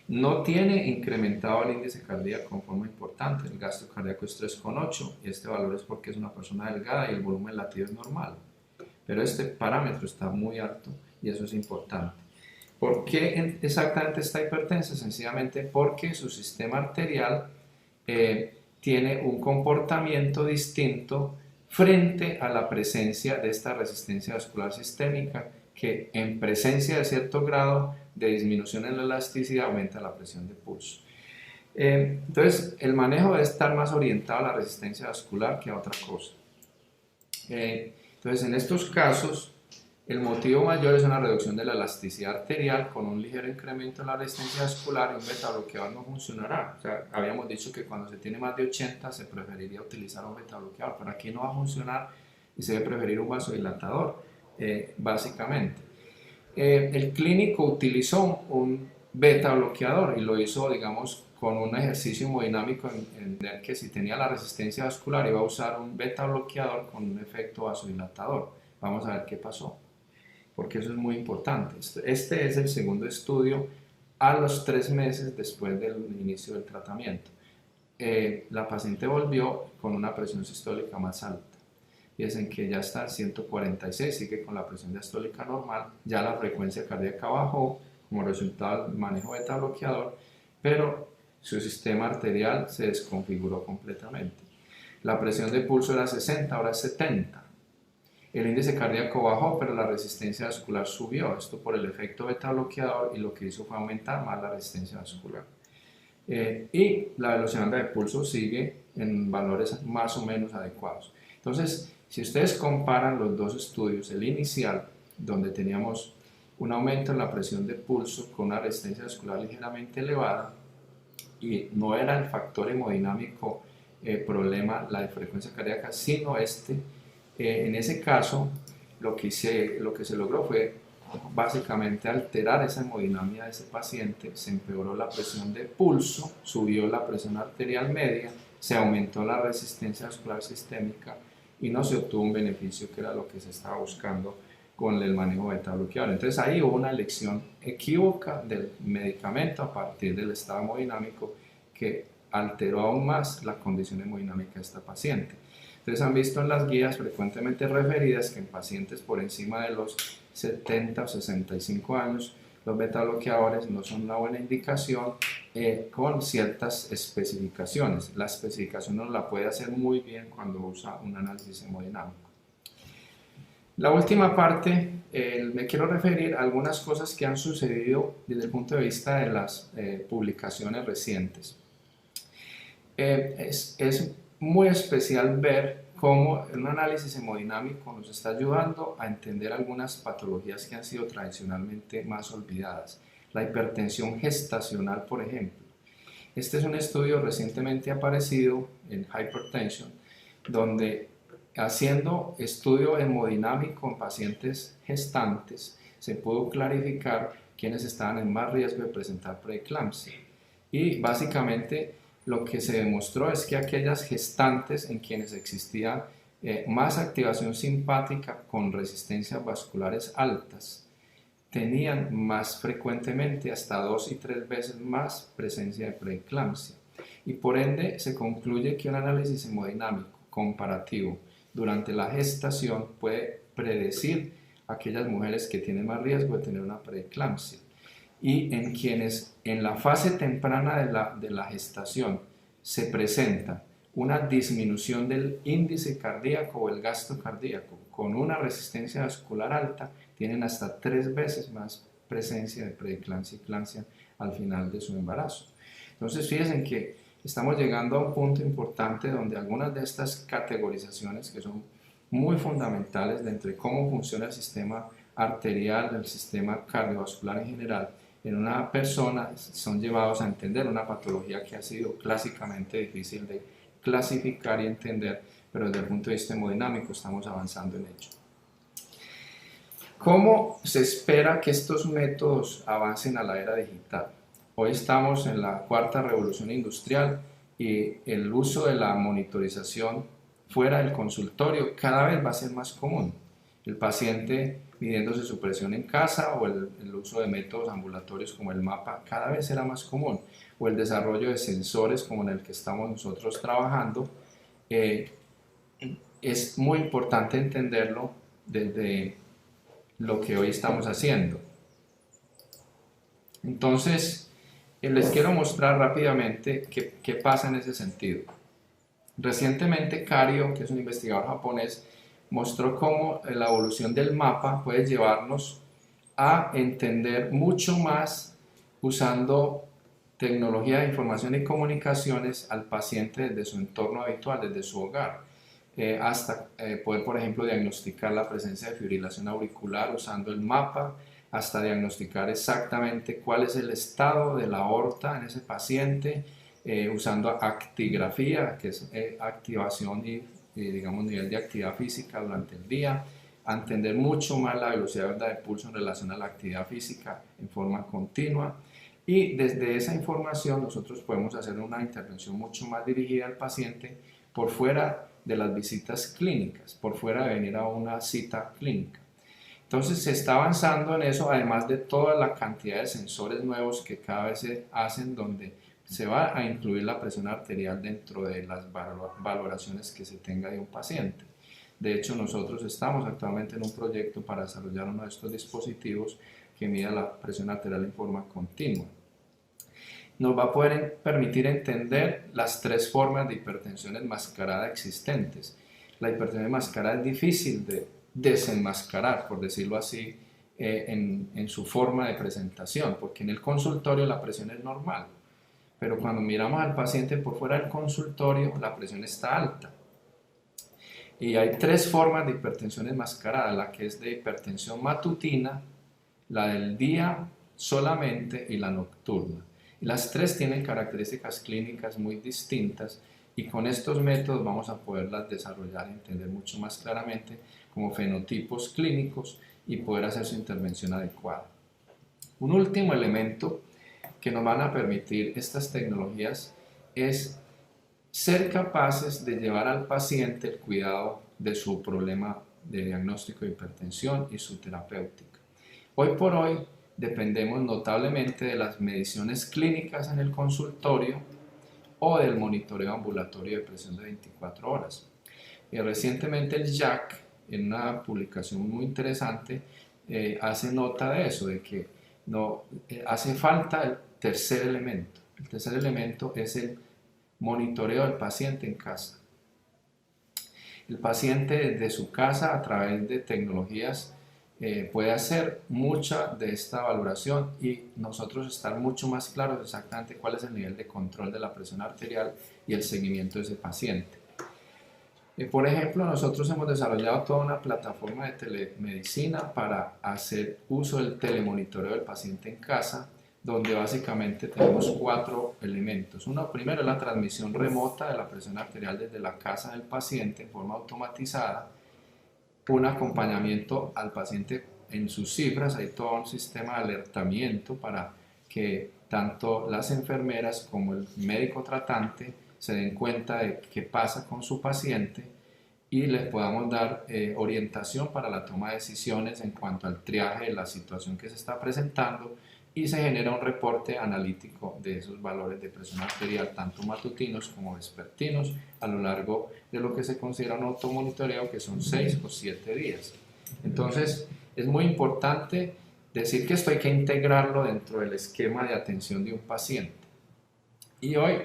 Speaker 2: No tiene incrementado el índice cardíaco en forma importante, el gasto cardíaco es 3,8 y este valor es porque es una persona delgada y el volumen latido es normal. Pero este parámetro está muy alto y eso es importante. ¿Por qué exactamente está hipertensa? Sencillamente porque su sistema arterial tiene un comportamiento distinto frente a la presencia de esta resistencia vascular sistémica que en presencia de cierto grado de disminución en la elasticidad aumenta la presión de pulso. Entonces, el manejo debe estar más orientado a la resistencia vascular que a otra cosa. Entonces, en estos casos, el motivo mayor es una reducción de la elasticidad arterial con un ligero incremento en la resistencia vascular y un beta bloqueador no funcionará. O sea, habíamos dicho que cuando se tiene más de 80 se preferiría utilizar un beta bloqueador, pero aquí no va a funcionar y se debe preferir un vasodilatador, básicamente. El clínico utilizó un beta bloqueador y lo hizo, digamos, con un ejercicio hemodinámico en el que si tenía la resistencia vascular iba a usar un beta bloqueador con un efecto vasodilatador. Vamos a ver qué pasó, porque eso es muy importante. Este es el segundo estudio a los 3 meses después del inicio del tratamiento. La paciente volvió con una presión sistólica más alta. Piensen que ya está en 146, sigue con la presión diastólica normal, ya la frecuencia cardíaca bajó como resultado del manejo beta bloqueador, pero su sistema arterial se desconfiguró completamente. La presión de pulso era 60, ahora es 70. El índice cardíaco bajó, pero la resistencia vascular subió, esto por el efecto beta bloqueador, y lo que hizo fue aumentar más la resistencia vascular. Y la velocidad de pulso sigue en valores más o menos adecuados. Entonces, si ustedes comparan los dos estudios, el inicial, donde teníamos un aumento en la presión de pulso con una resistencia vascular ligeramente elevada, y no era el factor hemodinámico problema, la frecuencia cardíaca, sino en ese caso, lo que se logró fue básicamente alterar esa hemodinamia de ese paciente, se empeoró la presión de pulso, subió la presión arterial media, se aumentó la resistencia vascular sistémica y no se obtuvo un beneficio que era lo que se estaba buscando con el manejo beta bloqueador. Entonces ahí hubo una elección equívoca del medicamento a partir del estado hemodinámico que alteró aún más la condición hemodinámica de esta paciente. Entonces han visto en las guías frecuentemente referidas que en pacientes por encima de los 70 o 65 años los beta bloqueadores no son una buena indicación con ciertas especificaciones. La especificación uno la puede hacer muy bien cuando usa un análisis hemodinámico. La última parte, me quiero referir a algunas cosas que han sucedido desde el punto de vista de las publicaciones recientes. Es muy especial ver cómo un análisis hemodinámico nos está ayudando a entender algunas patologías que han sido tradicionalmente más olvidadas. La hipertensión gestacional, por ejemplo. Este es un estudio recientemente aparecido en Hypertension, donde haciendo estudio hemodinámico en pacientes gestantes, se pudo clarificar quiénes estaban en más riesgo de presentar preeclampsia. Y básicamente lo que se demostró es que aquellas gestantes en quienes existía más activación simpática con resistencias vasculares altas, tenían más frecuentemente hasta 2 y 3 veces más presencia de preeclampsia. Y por ende se concluye que un análisis hemodinámico comparativo durante la gestación puede predecir a aquellas mujeres que tienen más riesgo de tener una preeclampsia. Y en quienes en la fase temprana de la gestación se presenta una disminución del índice cardíaco o el gasto cardíaco con una resistencia vascular alta, tienen hasta 3 veces más presencia de preeclampsia y eclampsia al final de su embarazo. Entonces fíjense que estamos llegando a un punto importante donde algunas de estas categorizaciones que son muy fundamentales dentro de cómo funciona el sistema arterial, el sistema cardiovascular en general, en una persona son llevados a entender una patología que ha sido clásicamente difícil de clasificar y entender, pero desde el punto de vista hemodinámico estamos avanzando en ello. ¿Cómo se espera que estos métodos avancen a la era digital? Hoy estamos en la 4ª revolución industrial y el uso de la monitorización fuera del consultorio cada vez va a ser más común. El paciente midiéndose su presión en casa o el uso de métodos ambulatorios como el mapa cada vez será más común, o el desarrollo de sensores como en el que estamos nosotros trabajando. Es muy importante entenderlo desde lo que hoy estamos haciendo. Entonces, les quiero mostrar rápidamente qué pasa en ese sentido. Recientemente, Kario, que es un investigador japonés, mostró cómo la evolución del mapa puede llevarnos a entender mucho más usando tecnología de información y comunicaciones al paciente desde su entorno habitual, desde su hogar, hasta poder, por ejemplo, diagnosticar la presencia de fibrilación auricular usando el mapa, hasta diagnosticar exactamente cuál es el estado de la aorta en ese paciente, usando actigrafía, que es activación y digamos nivel de actividad física durante el día, a entender mucho más la velocidad de pulso en relación a la actividad física en forma continua. Y desde esa información nosotros podemos hacer una intervención mucho más dirigida al paciente por fuera de las visitas clínicas, por fuera de venir a una cita clínica. Entonces se está avanzando en eso, además de toda la cantidad de sensores nuevos que cada vez se hacen, donde se va a incluir la presión arterial dentro de las valoraciones que se tenga de un paciente. De hecho, nosotros estamos actualmente en un proyecto para desarrollar uno de estos dispositivos que mida la presión arterial en forma continua. Nos va a poder permitir entender las tres formas de hipertensión enmascarada existentes. La hipertensión enmascarada es difícil de desenmascarar, por decirlo así, en su forma de presentación, porque en el consultorio la presión es normal, pero cuando miramos al paciente por fuera del consultorio, la presión está alta. Y hay tres formas de hipertensión enmascarada, la que es de hipertensión matutina, la del día solamente y la nocturna. Y las tres tienen características clínicas muy distintas y con estos métodos vamos a poderlas desarrollar y entender mucho más claramente como fenotipos clínicos y poder hacer su intervención adecuada. Un último elemento que nos van a permitir estas tecnologías es ser capaces de llevar al paciente el cuidado de su problema de diagnóstico de hipertensión y su terapéutica. Hoy por hoy dependemos notablemente de las mediciones clínicas en el consultorio o del monitoreo ambulatorio de presión de 24 horas. Y recientemente el JACC, en una publicación muy interesante, hace nota de eso, de que hace falta el tercer elemento. El tercer elemento es el monitoreo del paciente en casa. El paciente desde su casa a través de tecnologías puede hacer mucha de esta valoración y nosotros estar mucho más claros exactamente cuál es el nivel de control de la presión arterial y el seguimiento de ese paciente. Por ejemplo, nosotros hemos desarrollado toda una plataforma de telemedicina para hacer uso del telemonitoreo del paciente en casa, donde básicamente tenemos 4 elementos. Uno, primero, es la transmisión remota de la presión arterial desde la casa del paciente en forma automatizada, un acompañamiento al paciente en sus cifras, hay todo un sistema de alertamiento para que tanto las enfermeras como el médico tratante se den cuenta de qué pasa con su paciente y les podamos dar orientación para la toma de decisiones en cuanto al triaje de la situación que se está presentando y se genera un reporte analítico de esos valores de presión arterial, tanto matutinos como vespertinos, a lo largo de lo que se considera un automonitoreo, que son 6 o 7 días. Entonces, es muy importante decir que esto hay que integrarlo dentro del esquema de atención de un paciente. Y hoy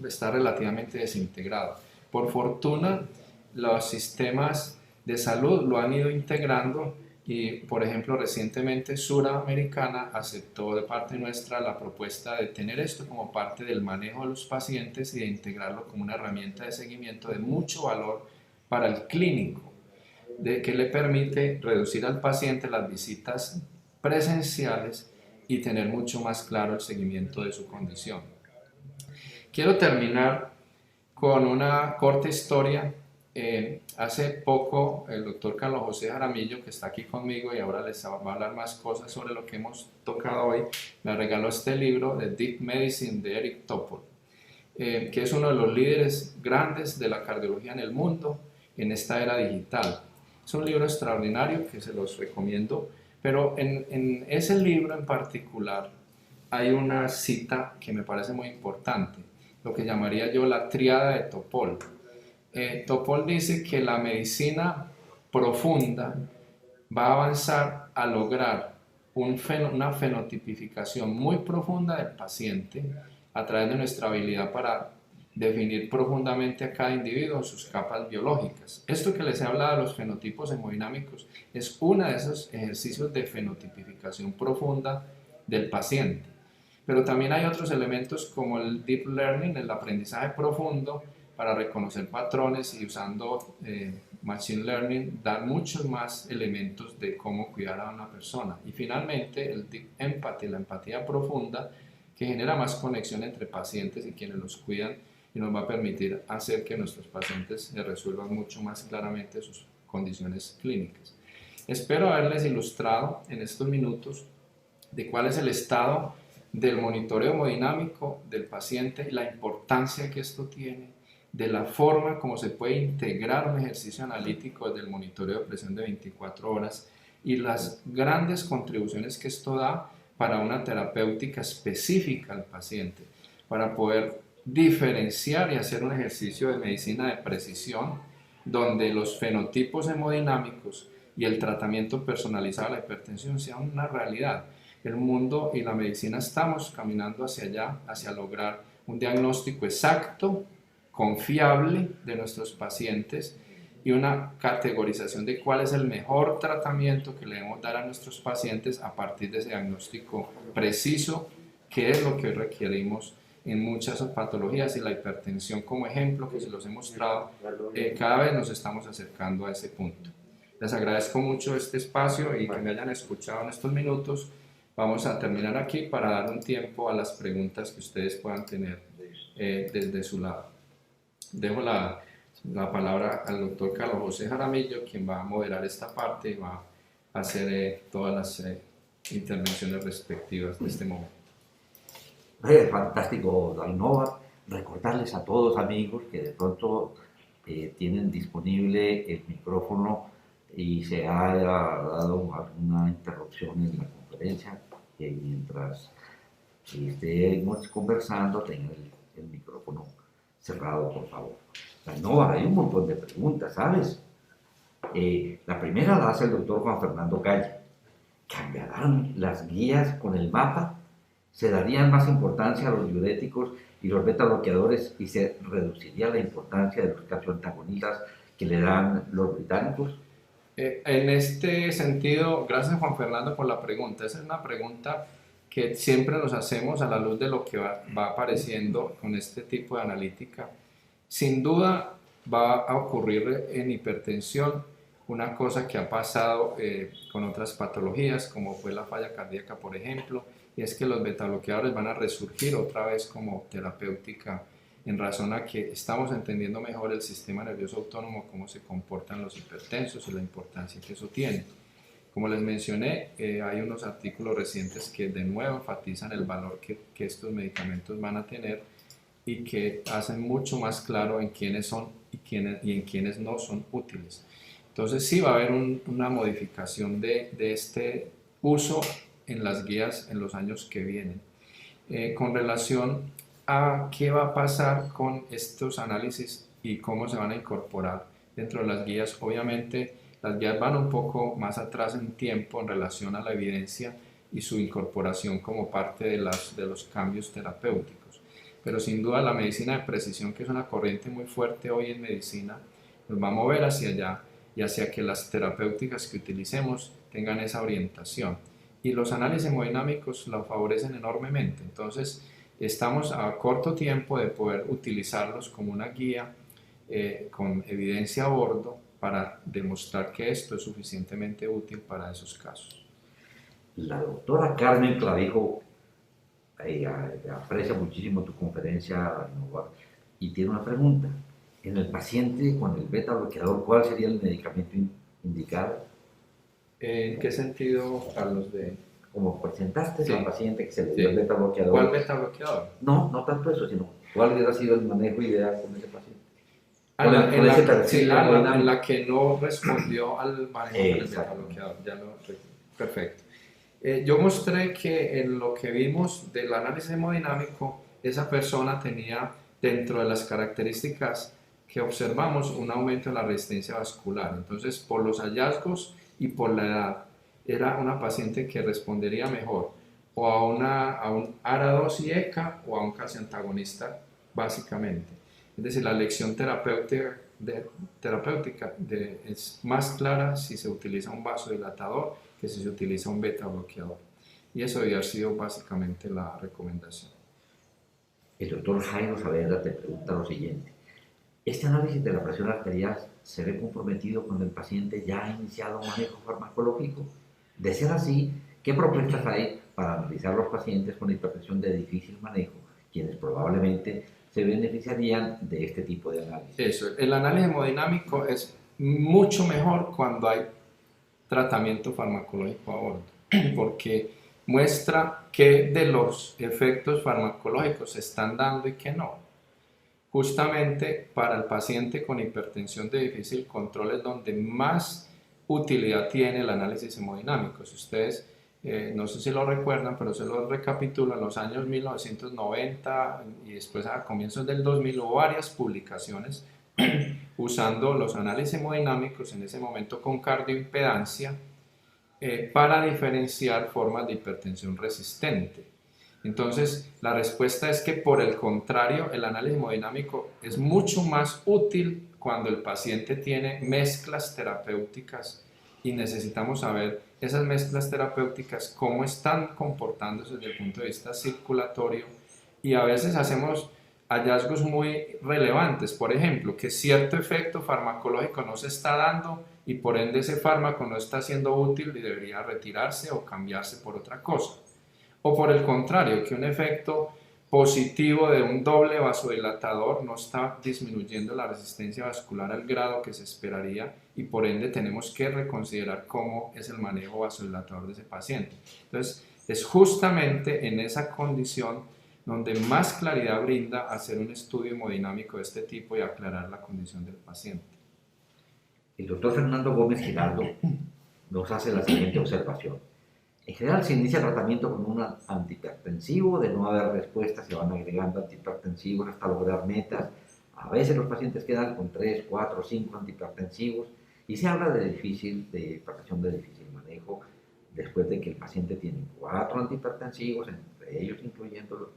Speaker 2: está relativamente desintegrado. Por fortuna, los sistemas de salud lo han ido integrando y, por ejemplo, recientemente Suramericana aceptó de parte nuestra la propuesta de tener esto como parte del manejo de los pacientes y de integrarlo como una herramienta de seguimiento de mucho valor para el clínico, que le permite reducir al paciente las visitas presenciales y tener mucho más claro el seguimiento de su condición. Quiero terminar con una corta historia. Hace poco el doctor Carlos José Jaramillo, que está aquí conmigo y ahora les va a hablar más cosas sobre lo que hemos tocado hoy, me regaló este libro de Deep Medicine de Eric Topol, que es uno de los líderes grandes de la cardiología en el mundo en esta era digital. Es un libro extraordinario que se los recomiendo, pero en ese libro en particular hay una cita que me parece muy importante, lo que llamaría yo la tríada de Topol. Topol dice que la medicina profunda va a avanzar a lograr una fenotipificación muy profunda del paciente a través de nuestra habilidad para definir profundamente a cada individuo en sus capas biológicas. Esto que les he hablado de los fenotipos hemodinámicos es uno de esos ejercicios de fenotipificación profunda del paciente. Pero también hay otros elementos como el deep learning, el aprendizaje profundo, para reconocer patrones y usando machine learning dar muchos más elementos de cómo cuidar a una persona. Y finalmente el deep empathy, la empatía profunda, que genera más conexión entre pacientes y quienes los cuidan y nos va a permitir hacer que nuestros pacientes resuelvan mucho más claramente sus condiciones clínicas. Espero haberles ilustrado en estos minutos de cuál es el estado del monitoreo hemodinámico del paciente y la importancia que esto tiene, de la forma como se puede integrar un ejercicio analítico desde el monitoreo de presión de 24 horas y las grandes contribuciones que esto da para una terapéutica específica al paciente, para poder diferenciar y hacer un ejercicio de medicina de precisión donde los fenotipos hemodinámicos y el tratamiento personalizado de la hipertensión sean una realidad. El mundo y la medicina estamos caminando hacia allá, hacia lograr un diagnóstico exacto, confiable de nuestros pacientes y una categorización de cuál es el mejor tratamiento que le debemos dar a nuestros pacientes a partir de ese diagnóstico preciso, que es lo que requerimos en muchas patologías, y la hipertensión como ejemplo que se los he mostrado, cada vez nos estamos acercando a ese punto. Les agradezco mucho este espacio y que me hayan escuchado en estos minutos. Vamos a terminar aquí para dar un tiempo a las preguntas que ustedes puedan tener desde su lado. Dejo la palabra al doctor Carlos José Jaramillo, quien va a moderar esta parte y va a hacer todas las intervenciones respectivas de este momento.
Speaker 1: Fantástico, Dainova. Recordarles a todos, amigos, que de pronto tienen disponible el micrófono y se ha dado alguna interrupción en la conferencia, que mientras estemos conversando tengan el micrófono cerrado, por favor. Dainova, hay un montón de preguntas, ¿sabes? La primera la hace el doctor Juan Fernando Calle. ¿Cambiarán las guías con el mapa? ¿Se darían más importancia a los diuréticos y los beta bloqueadores y se reduciría la importancia de los calcioantagonistas que le dan los británicos?
Speaker 2: En este sentido, gracias Juan Fernando por la pregunta. Esa es una pregunta que siempre nos hacemos a la luz de lo que va apareciendo con este tipo de analítica. Sin duda va a ocurrir en hipertensión una cosa que ha pasado con otras patologías, como fue la falla cardíaca, por ejemplo, y es que los betabloqueadores van a resurgir otra vez como terapéutica en razón a que estamos entendiendo mejor el sistema nervioso autónomo, cómo se comportan los hipertensos y la importancia que eso tiene. Como les mencioné, hay unos artículos recientes que de nuevo enfatizan el valor que estos medicamentos van a tener y que hacen mucho más claro en quiénes son y en quiénes no son útiles. Entonces sí va a haber una modificación de este uso en las guías en los años que vienen. Con relación a qué va a pasar con estos análisis y cómo se van a incorporar dentro de las guías, obviamente las guías van un poco más atrás en tiempo en relación a la evidencia y su incorporación como parte de los cambios terapéuticos. Pero sin duda la medicina de precisión, que es una corriente muy fuerte hoy en medicina, nos va a mover hacia allá y hacia que las terapéuticas que utilicemos tengan esa orientación. Y los análisis hemodinámicos lo favorecen enormemente. Entonces, estamos a corto tiempo de poder utilizarlos como una guía con evidencia a bordo para demostrar que esto es suficientemente útil para esos casos.
Speaker 1: La doctora Carmen Clavijo aprecia muchísimo tu conferencia y tiene una pregunta. En el paciente con el beta bloqueador, ¿cuál sería el medicamento indicado?
Speaker 2: ¿En qué sentido, Carlos?
Speaker 1: Como presentaste
Speaker 2: sí.
Speaker 1: al paciente que se le dio el beta bloqueador.
Speaker 2: ¿Cuál beta bloqueador?
Speaker 1: No tanto eso, sino cuál hubiera sido el manejo ideal con ese paciente. con ese perfil
Speaker 2: sí,
Speaker 1: hemodinámico.
Speaker 2: en la que no respondió al manejo del
Speaker 1: Exacto.
Speaker 2: beta-bloqueador. Perfecto. Yo mostré que en lo que vimos del análisis hemodinámico, esa persona tenía dentro de las características que observamos un aumento en la resistencia vascular. Entonces, por los hallazgos y por la edad, era una paciente que respondería mejor o a un ARA2 y ECA o a un calcio antagonista, básicamente. Es decir, la elección terapéutica es más clara si se utiliza un vasodilatador que si se utiliza un beta bloqueador. Y eso había sido básicamente la recomendación.
Speaker 1: El doctor Jairo Saavedra te pregunta lo siguiente. ¿Este análisis de la presión arterial se ve comprometido cuando el paciente ya ha iniciado un manejo farmacológico? De ser así, ¿qué propuestas hay para analizar los pacientes con hipertensión de difícil manejo, quienes probablemente se beneficiarían de este tipo de análisis?
Speaker 2: Eso, el análisis hemodinámico es mucho mejor cuando hay tratamiento farmacológico a bordo, porque muestra qué de los efectos farmacológicos se están dando y qué no. Justamente para el paciente con hipertensión de difícil control es donde más utilidad tiene el análisis hemodinámico. Si ustedes, no sé si lo recuerdan, pero se lo recapitulo, en los años 1990 y después a comienzos del 2000 hubo varias publicaciones usando los análisis hemodinámicos, en ese momento con cardioimpedancia, para diferenciar formas de hipertensión resistente. Entonces, la respuesta es que por el contrario, el análisis hemodinámico es mucho más útil cuando el paciente tiene mezclas terapéuticas y necesitamos saber esas mezclas terapéuticas cómo están comportándose desde el punto de vista circulatorio, y a veces hacemos hallazgos muy relevantes, por ejemplo, que cierto efecto farmacológico no se está dando y por ende ese fármaco no está siendo útil y debería retirarse o cambiarse por otra cosa. O por el contrario, que un efecto positivo de un doble vasodilatador no está disminuyendo la resistencia vascular al grado que se esperaría y por ende tenemos que reconsiderar cómo es el manejo vasodilatador de ese paciente. Entonces, es justamente en esa condición donde más claridad brinda hacer un estudio hemodinámico de este tipo y aclarar la condición del paciente.
Speaker 1: El doctor Fernando Gómez Giraldo nos hace la siguiente observación. En general se inicia el tratamiento con un antihipertensivo, de no haber respuesta se van agregando antihipertensivos hasta lograr metas. A veces los pacientes quedan con 3, 4, 5 antihipertensivos y se habla de hipertensión de difícil manejo después de que el paciente tiene 4 antihipertensivos, entre ellos incluyendo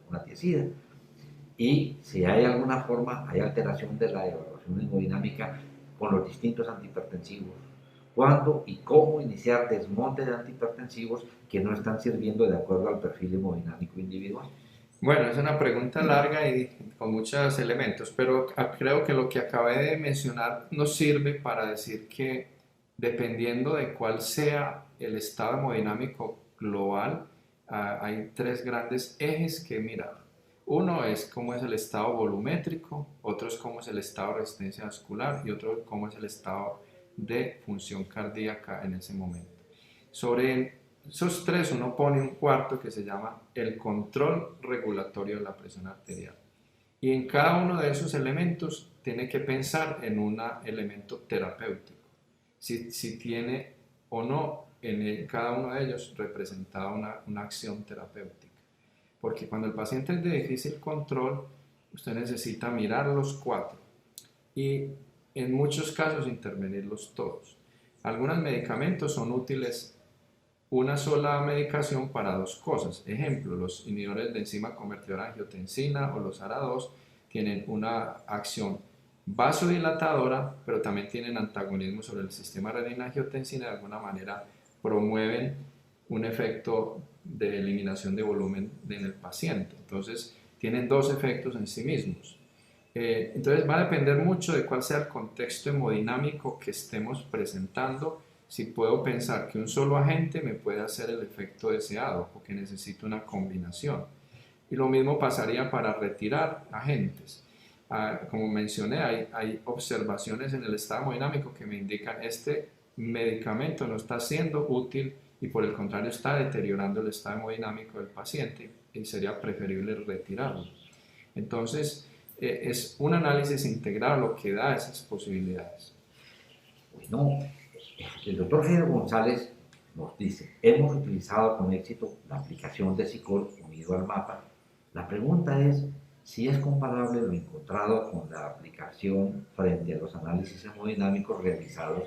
Speaker 1: una tiazida. Y si hay alguna forma, hay alteración de la evaluación hemodinámica con los distintos antihipertensivos. ¿Cuándo y cómo iniciar desmonte de antihipertensivos que no están sirviendo de acuerdo al perfil hemodinámico individual?
Speaker 2: Bueno, es una pregunta larga y con muchos elementos, pero creo que lo que acabé de mencionar nos sirve para decir que dependiendo de cuál sea el estado hemodinámico global, hay tres grandes ejes que mirar. Uno es cómo es el estado volumétrico, otro es cómo es el estado de resistencia vascular y otro cómo es el estado de función cardíaca en ese momento. Sobre esos tres uno pone un cuarto que se llama el control regulatorio de la presión arterial. Y en cada uno de esos elementos tiene que pensar en un elemento terapéutico. Si tiene o no en cada uno de ellos representada una acción terapéutica. Porque cuando el paciente es de difícil control, usted necesita mirar los cuatro y en muchos casos intervenirlos todos. Algunos medicamentos son útiles una sola medicación para dos cosas. Ejemplo, los inhibidores de enzima convertidora de angiotensina o los ARA2 tienen una acción vasodilatadora, pero también tienen antagonismo sobre el sistema renina-angiotensina, de alguna manera promueven un efecto de eliminación de volumen en el paciente. Entonces, tienen dos efectos en sí mismos. Entonces, va a depender mucho de cuál sea el contexto hemodinámico que estemos presentando. Si puedo pensar que un solo agente me puede hacer el efecto deseado o que necesito una combinación. Y lo mismo pasaría para retirar agentes. Como mencioné, hay observaciones en el estado hemodinámico que me indican este medicamento no está siendo útil y por el contrario está deteriorando el estado hemodinámico del paciente y sería preferible retirarlo. Entonces, es un análisis integral lo que da esas posibilidades.
Speaker 1: Bueno, el doctor Jairo González nos dice, hemos utilizado con éxito la aplicación de SICOR unido al mapa. La pregunta es si es comparable lo encontrado con la aplicación frente a los análisis hemodinámicos realizados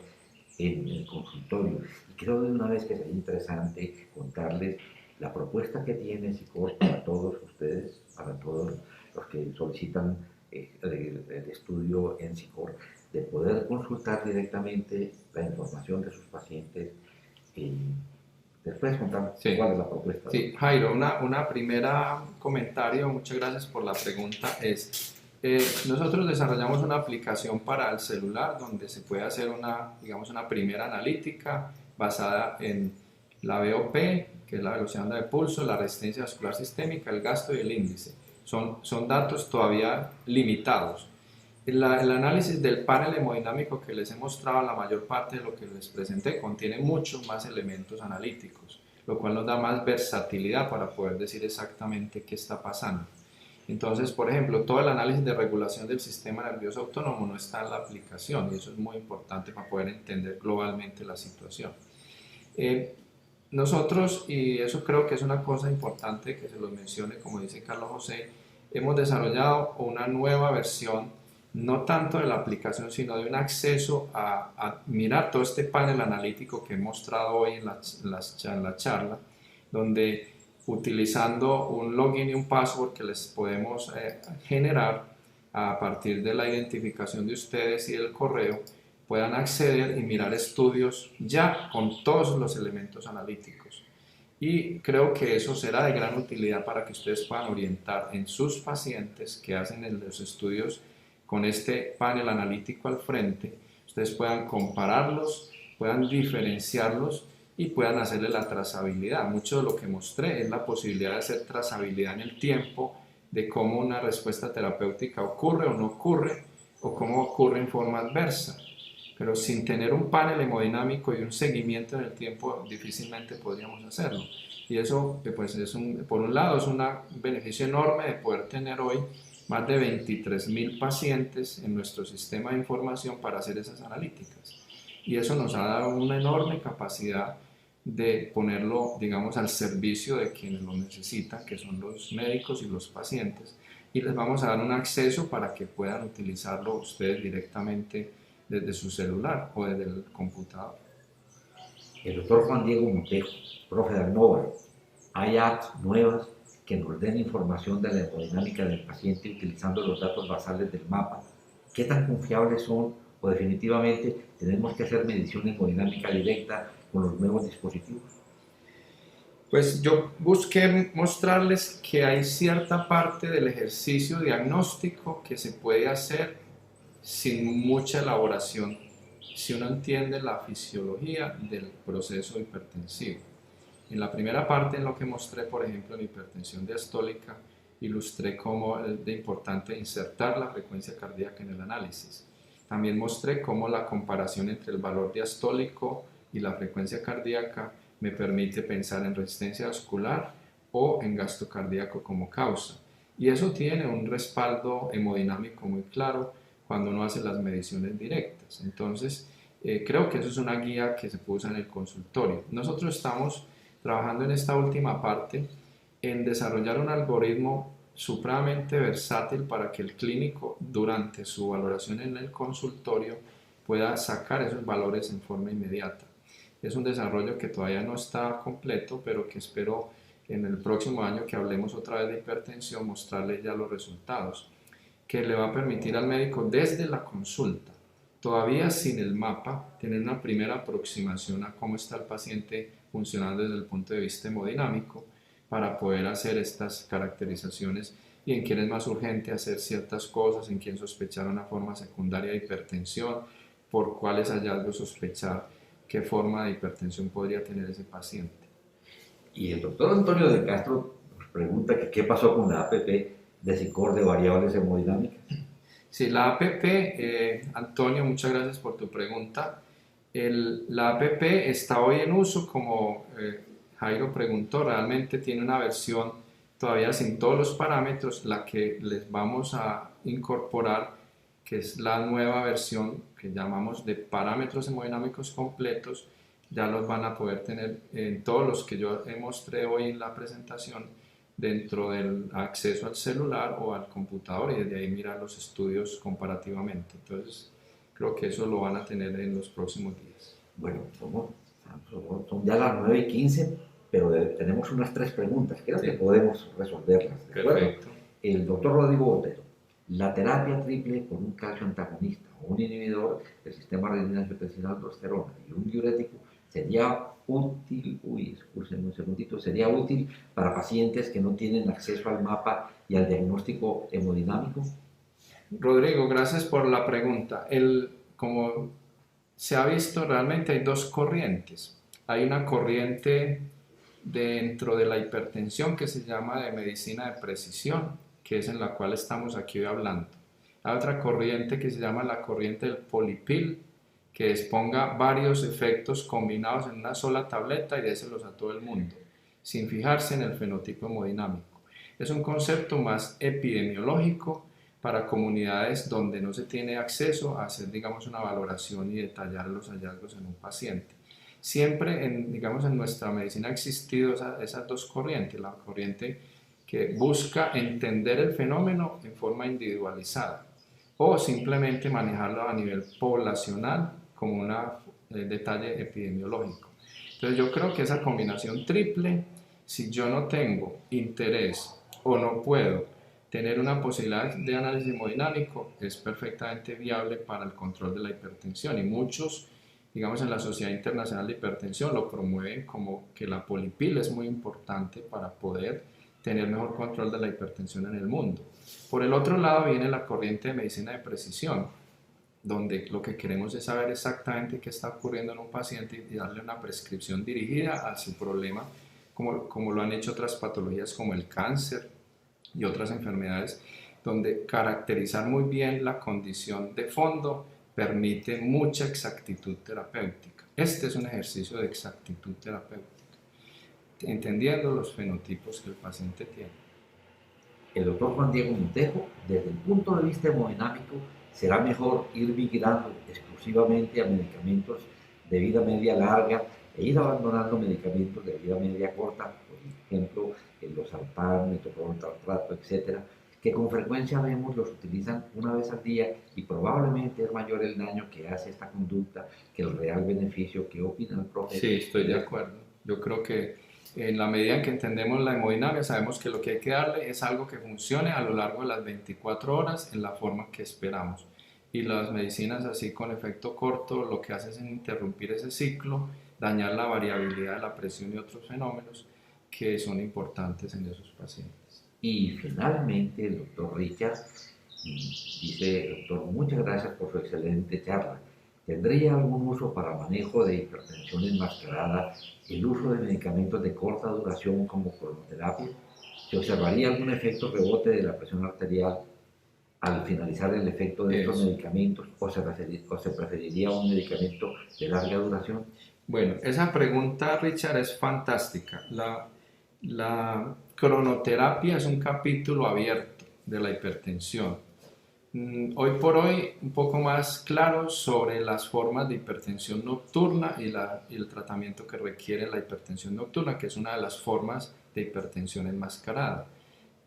Speaker 1: en el consultorio. Y creo de una vez que sería interesante contarles la propuesta que tiene SICOR para todos ustedes, para todos los que solicitan el estudio en SICOR, de poder consultar directamente la información de sus pacientes. Después contar cuál es la propuesta.
Speaker 2: Sí, Jairo, una primera comentario, muchas gracias por la pregunta, es nosotros desarrollamos una aplicación para el celular donde se puede hacer digamos, una primera analítica basada en la VOP, que es la velocidad de pulso, la resistencia vascular sistémica, el gasto y el índice. Son datos todavía limitados. El análisis del panel hemodinámico que les he mostrado, la mayor parte de lo que les presenté, contiene muchos más elementos analíticos, lo cual nos da más versatilidad para poder decir exactamente qué está pasando. Entonces, por ejemplo, todo el análisis de regulación del sistema nervioso autónomo no está en la aplicación y eso es muy importante para poder entender globalmente la situación. Nosotros, y eso creo que es una cosa importante que se los mencione, como dice Carlos José, hemos desarrollado una nueva versión, no tanto de la aplicación, sino de un acceso a mirar todo este panel analítico que he mostrado hoy en la charla, donde utilizando un login y un password que les podemos generar a partir de la identificación de ustedes y el correo, puedan acceder y mirar estudios ya con todos los elementos analíticos. Y creo que eso será de gran utilidad para que ustedes puedan orientar en sus pacientes que hacen los estudios con este panel analítico al frente, ustedes puedan compararlos, puedan diferenciarlos y puedan hacerle la trazabilidad. Mucho de lo que mostré es la posibilidad de hacer trazabilidad en el tiempo de cómo una respuesta terapéutica ocurre o no ocurre, o cómo ocurre en forma adversa. Pero sin tener un panel hemodinámico y un seguimiento en el tiempo, difícilmente podríamos hacerlo. Y eso, pues, por un lado, es un beneficio enorme de poder tener hoy más de 23.000 pacientes en nuestro sistema de información para hacer esas analíticas. Y eso nos ha dado una enorme capacidad de ponerlo, digamos, al servicio de quienes lo necesitan, que son los médicos y los pacientes. Y les vamos a dar un acceso para que puedan utilizarlo ustedes directamente desde su celular o desde el computador.
Speaker 1: El doctor Juan Diego Montejo, profe de ANOVA, hay apps nuevas que nos den información de la hemodinámica del paciente utilizando los datos basales del mapa. ¿Qué tan confiables son o definitivamente tenemos que hacer medición hemodinámica directa con los nuevos dispositivos?
Speaker 2: Pues yo busqué mostrarles que hay cierta parte del ejercicio diagnóstico que se puede hacer sin mucha elaboración si uno entiende la fisiología del proceso hipertensivo. En la primera parte, en lo que mostré, por ejemplo, en hipertensión diastólica, ilustré cómo es de importante insertar la frecuencia cardíaca en el análisis. También mostré cómo la comparación entre el valor diastólico y la frecuencia cardíaca me permite pensar en resistencia vascular o en gasto cardíaco como causa. Y eso tiene un respaldo hemodinámico muy claro cuando uno hace las mediciones directas. Entonces, creo que eso es una guía que se puede usar en el consultorio. Nosotros estamos trabajando en esta última parte en desarrollar un algoritmo supremamente versátil para que el clínico durante su valoración en el consultorio pueda sacar esos valores en forma inmediata. Es un desarrollo que todavía no está completo, pero que espero en el próximo año que hablemos otra vez de hipertensión mostrarle ya los resultados, que le va a permitir al médico desde la consulta, todavía sin el mapa, tener una primera aproximación a cómo está el paciente funcionando desde el punto de vista hemodinámico para poder hacer estas caracterizaciones y en quién es más urgente hacer ciertas cosas, en quién sospechar una forma secundaria de hipertensión, por cuáles hallazgos sospechar qué forma de hipertensión podría tener ese paciente.
Speaker 1: Y el doctor Antonio de Castro nos pregunta que qué pasó con la APP de SICOR de variables hemodinámicas.
Speaker 2: Sí, la APP, Antonio, muchas gracias por tu pregunta. La APP está hoy en uso, como Jairo preguntó, realmente tiene una versión todavía sin todos los parámetros. La que les vamos a incorporar, que es la nueva versión que llamamos de parámetros hemodinámicos completos. Ya los van a poder tener en todos los que yo mostré hoy en la presentación, dentro del acceso al celular o al computador, y desde ahí mirar los estudios comparativamente. Entonces, creo que eso lo van a tener en los próximos días.
Speaker 1: Bueno, son ya las 9:15, pero tenemos unas 3 preguntas. Creo que podemos resolverlas. ¿De acuerdo?
Speaker 2: Perfecto.
Speaker 1: El doctor Rodrigo Botero, la terapia triple con un calcio antagonista o un inhibidor del sistema renina-angiotensina-aldosterona y un diurético sería útil, escúchenme un segundito, sería útil para pacientes que no tienen acceso al mapa y al diagnóstico hemodinámico.
Speaker 2: Rodrigo, gracias por la pregunta. Como se ha visto, realmente hay dos corrientes. Hay una corriente dentro de la hipertensión que se llama de medicina de precisión, que es en la cual estamos aquí hoy hablando. Hay otra corriente que se llama la corriente del polipil, que exponga varios efectos combinados en una sola tableta y déselo a todo el mundo, sin fijarse en el fenotipo hemodinámico. Es un concepto más epidemiológico para comunidades donde no se tiene acceso a hacer, digamos, una valoración y detallar los hallazgos en un paciente. Siempre, en nuestra medicina ha existido esas dos corrientes, la corriente que busca entender el fenómeno en forma individualizada o simplemente manejarlo a nivel poblacional como un detalle epidemiológico. Entonces yo creo que esa combinación triple, si yo no tengo interés o no puedo tener una posibilidad de análisis hemodinámico, es perfectamente viable para el control de la hipertensión, y muchos, digamos, en la Sociedad Internacional de Hipertensión lo promueven como que la polipil es muy importante para poder tener mejor control de la hipertensión en el mundo. Por el otro lado viene la corriente de medicina de precisión, donde lo que queremos es saber exactamente qué está ocurriendo en un paciente y darle una prescripción dirigida a su problema, como lo han hecho otras patologías como el cáncer y otras enfermedades, donde caracterizar muy bien la condición de fondo permite mucha exactitud terapéutica. Este es un ejercicio de exactitud terapéutica, entendiendo los fenotipos que el paciente tiene.
Speaker 1: El doctor Juan Diego Montejo, desde el punto de vista hemodinámico, será mejor ir migrando exclusivamente a medicamentos de vida media larga e ir abandonando medicamentos de vida media corta, por ejemplo, el losartán, metoprolol tartrato, etcétera, que con frecuencia vemos los utilizan una vez al día y probablemente es mayor el daño que hace esta conducta que el real beneficio. ¿Qué opina el profe?
Speaker 2: Sí, estoy de acuerdo. Yo creo que en la medida en que entendemos la hemodinámica, sabemos que lo que hay que darle es algo que funcione a lo largo de las 24 horas en la forma que esperamos. Y las medicinas así con efecto corto lo que hacen es interrumpir ese ciclo, dañar la variabilidad de la presión y otros fenómenos que son importantes en esos pacientes.
Speaker 1: Y finalmente el doctor Richard dice: doctor, muchas gracias por su excelente charla. ¿Tendría algún uso para manejo de hipertensión enmascarada el uso de medicamentos de corta duración como cronoterapia? ¿Se observaría algún efecto rebote de la presión arterial al finalizar el efecto de estos medicamentos, o se preferiría un medicamento de larga duración?
Speaker 2: Bueno, esa pregunta, Richard, es fantástica. La cronoterapia es un capítulo abierto de la hipertensión. Hoy por hoy un poco más claro sobre las formas de hipertensión nocturna y el tratamiento que requiere la hipertensión nocturna, que es una de las formas de hipertensión enmascarada.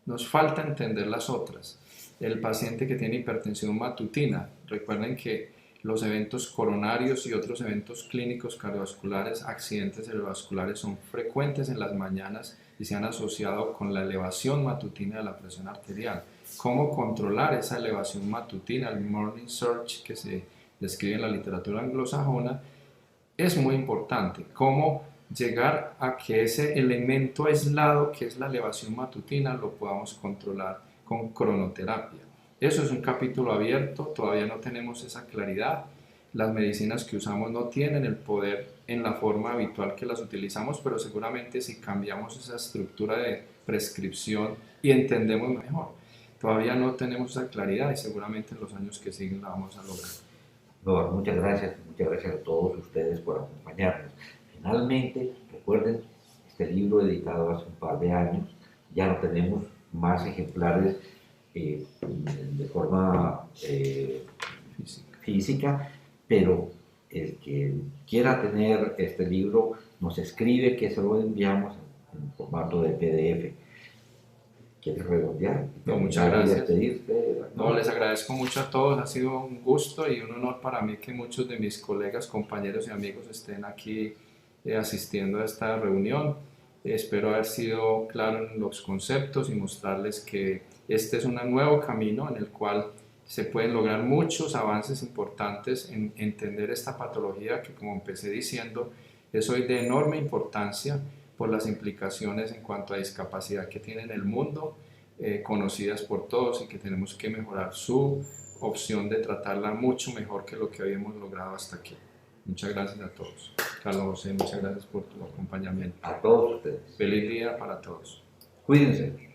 Speaker 2: Nos falta entender las otras. El paciente que tiene hipertensión matutina, recuerden que los eventos coronarios y otros eventos clínicos cardiovasculares, accidentes cerebrovasculares, son frecuentes en las mañanas y se han asociado con la elevación matutina de la presión arterial. ¿Cómo controlar esa elevación matutina, el morning surge que se describe en la literatura anglosajona? Es muy importante. ¿Cómo llegar a que ese elemento aislado, que es la elevación matutina, lo podamos controlar con cronoterapia? Eso es un capítulo abierto, todavía no tenemos esa claridad. Las medicinas que usamos no tienen el poder en la forma habitual que las utilizamos, pero seguramente si cambiamos esa estructura de prescripción y entendemos mejor. Todavía no tenemos esa claridad y seguramente en los años que siguen la vamos a lograr.
Speaker 1: No, muchas gracias a todos ustedes por acompañarnos. Finalmente, recuerden, este libro editado hace un par de años, ya no tenemos más ejemplares de forma física, pero el que quiera tener este libro nos escribe que se lo enviamos en formato de PDF. ¿Quieres redondear?
Speaker 2: No, muchas gracias.
Speaker 1: Despedirte?
Speaker 2: No, les agradezco mucho a todos, ha sido un gusto y un honor para mí que muchos de mis colegas, compañeros y amigos estén aquí asistiendo a esta reunión. Espero haber sido claro en los conceptos y mostrarles que este es un nuevo camino en el cual se pueden lograr muchos avances importantes en entender esta patología que, como empecé diciendo, es hoy de enorme importancia por las implicaciones en cuanto a discapacidad que tiene en el mundo, conocidas por todos, y que tenemos que mejorar su opción de tratarla mucho mejor que lo que habíamos logrado hasta aquí. Muchas gracias a todos. Carlos José, muchas gracias por tu acompañamiento.
Speaker 1: A todos ustedes.
Speaker 2: Feliz día para todos.
Speaker 1: Cuídense.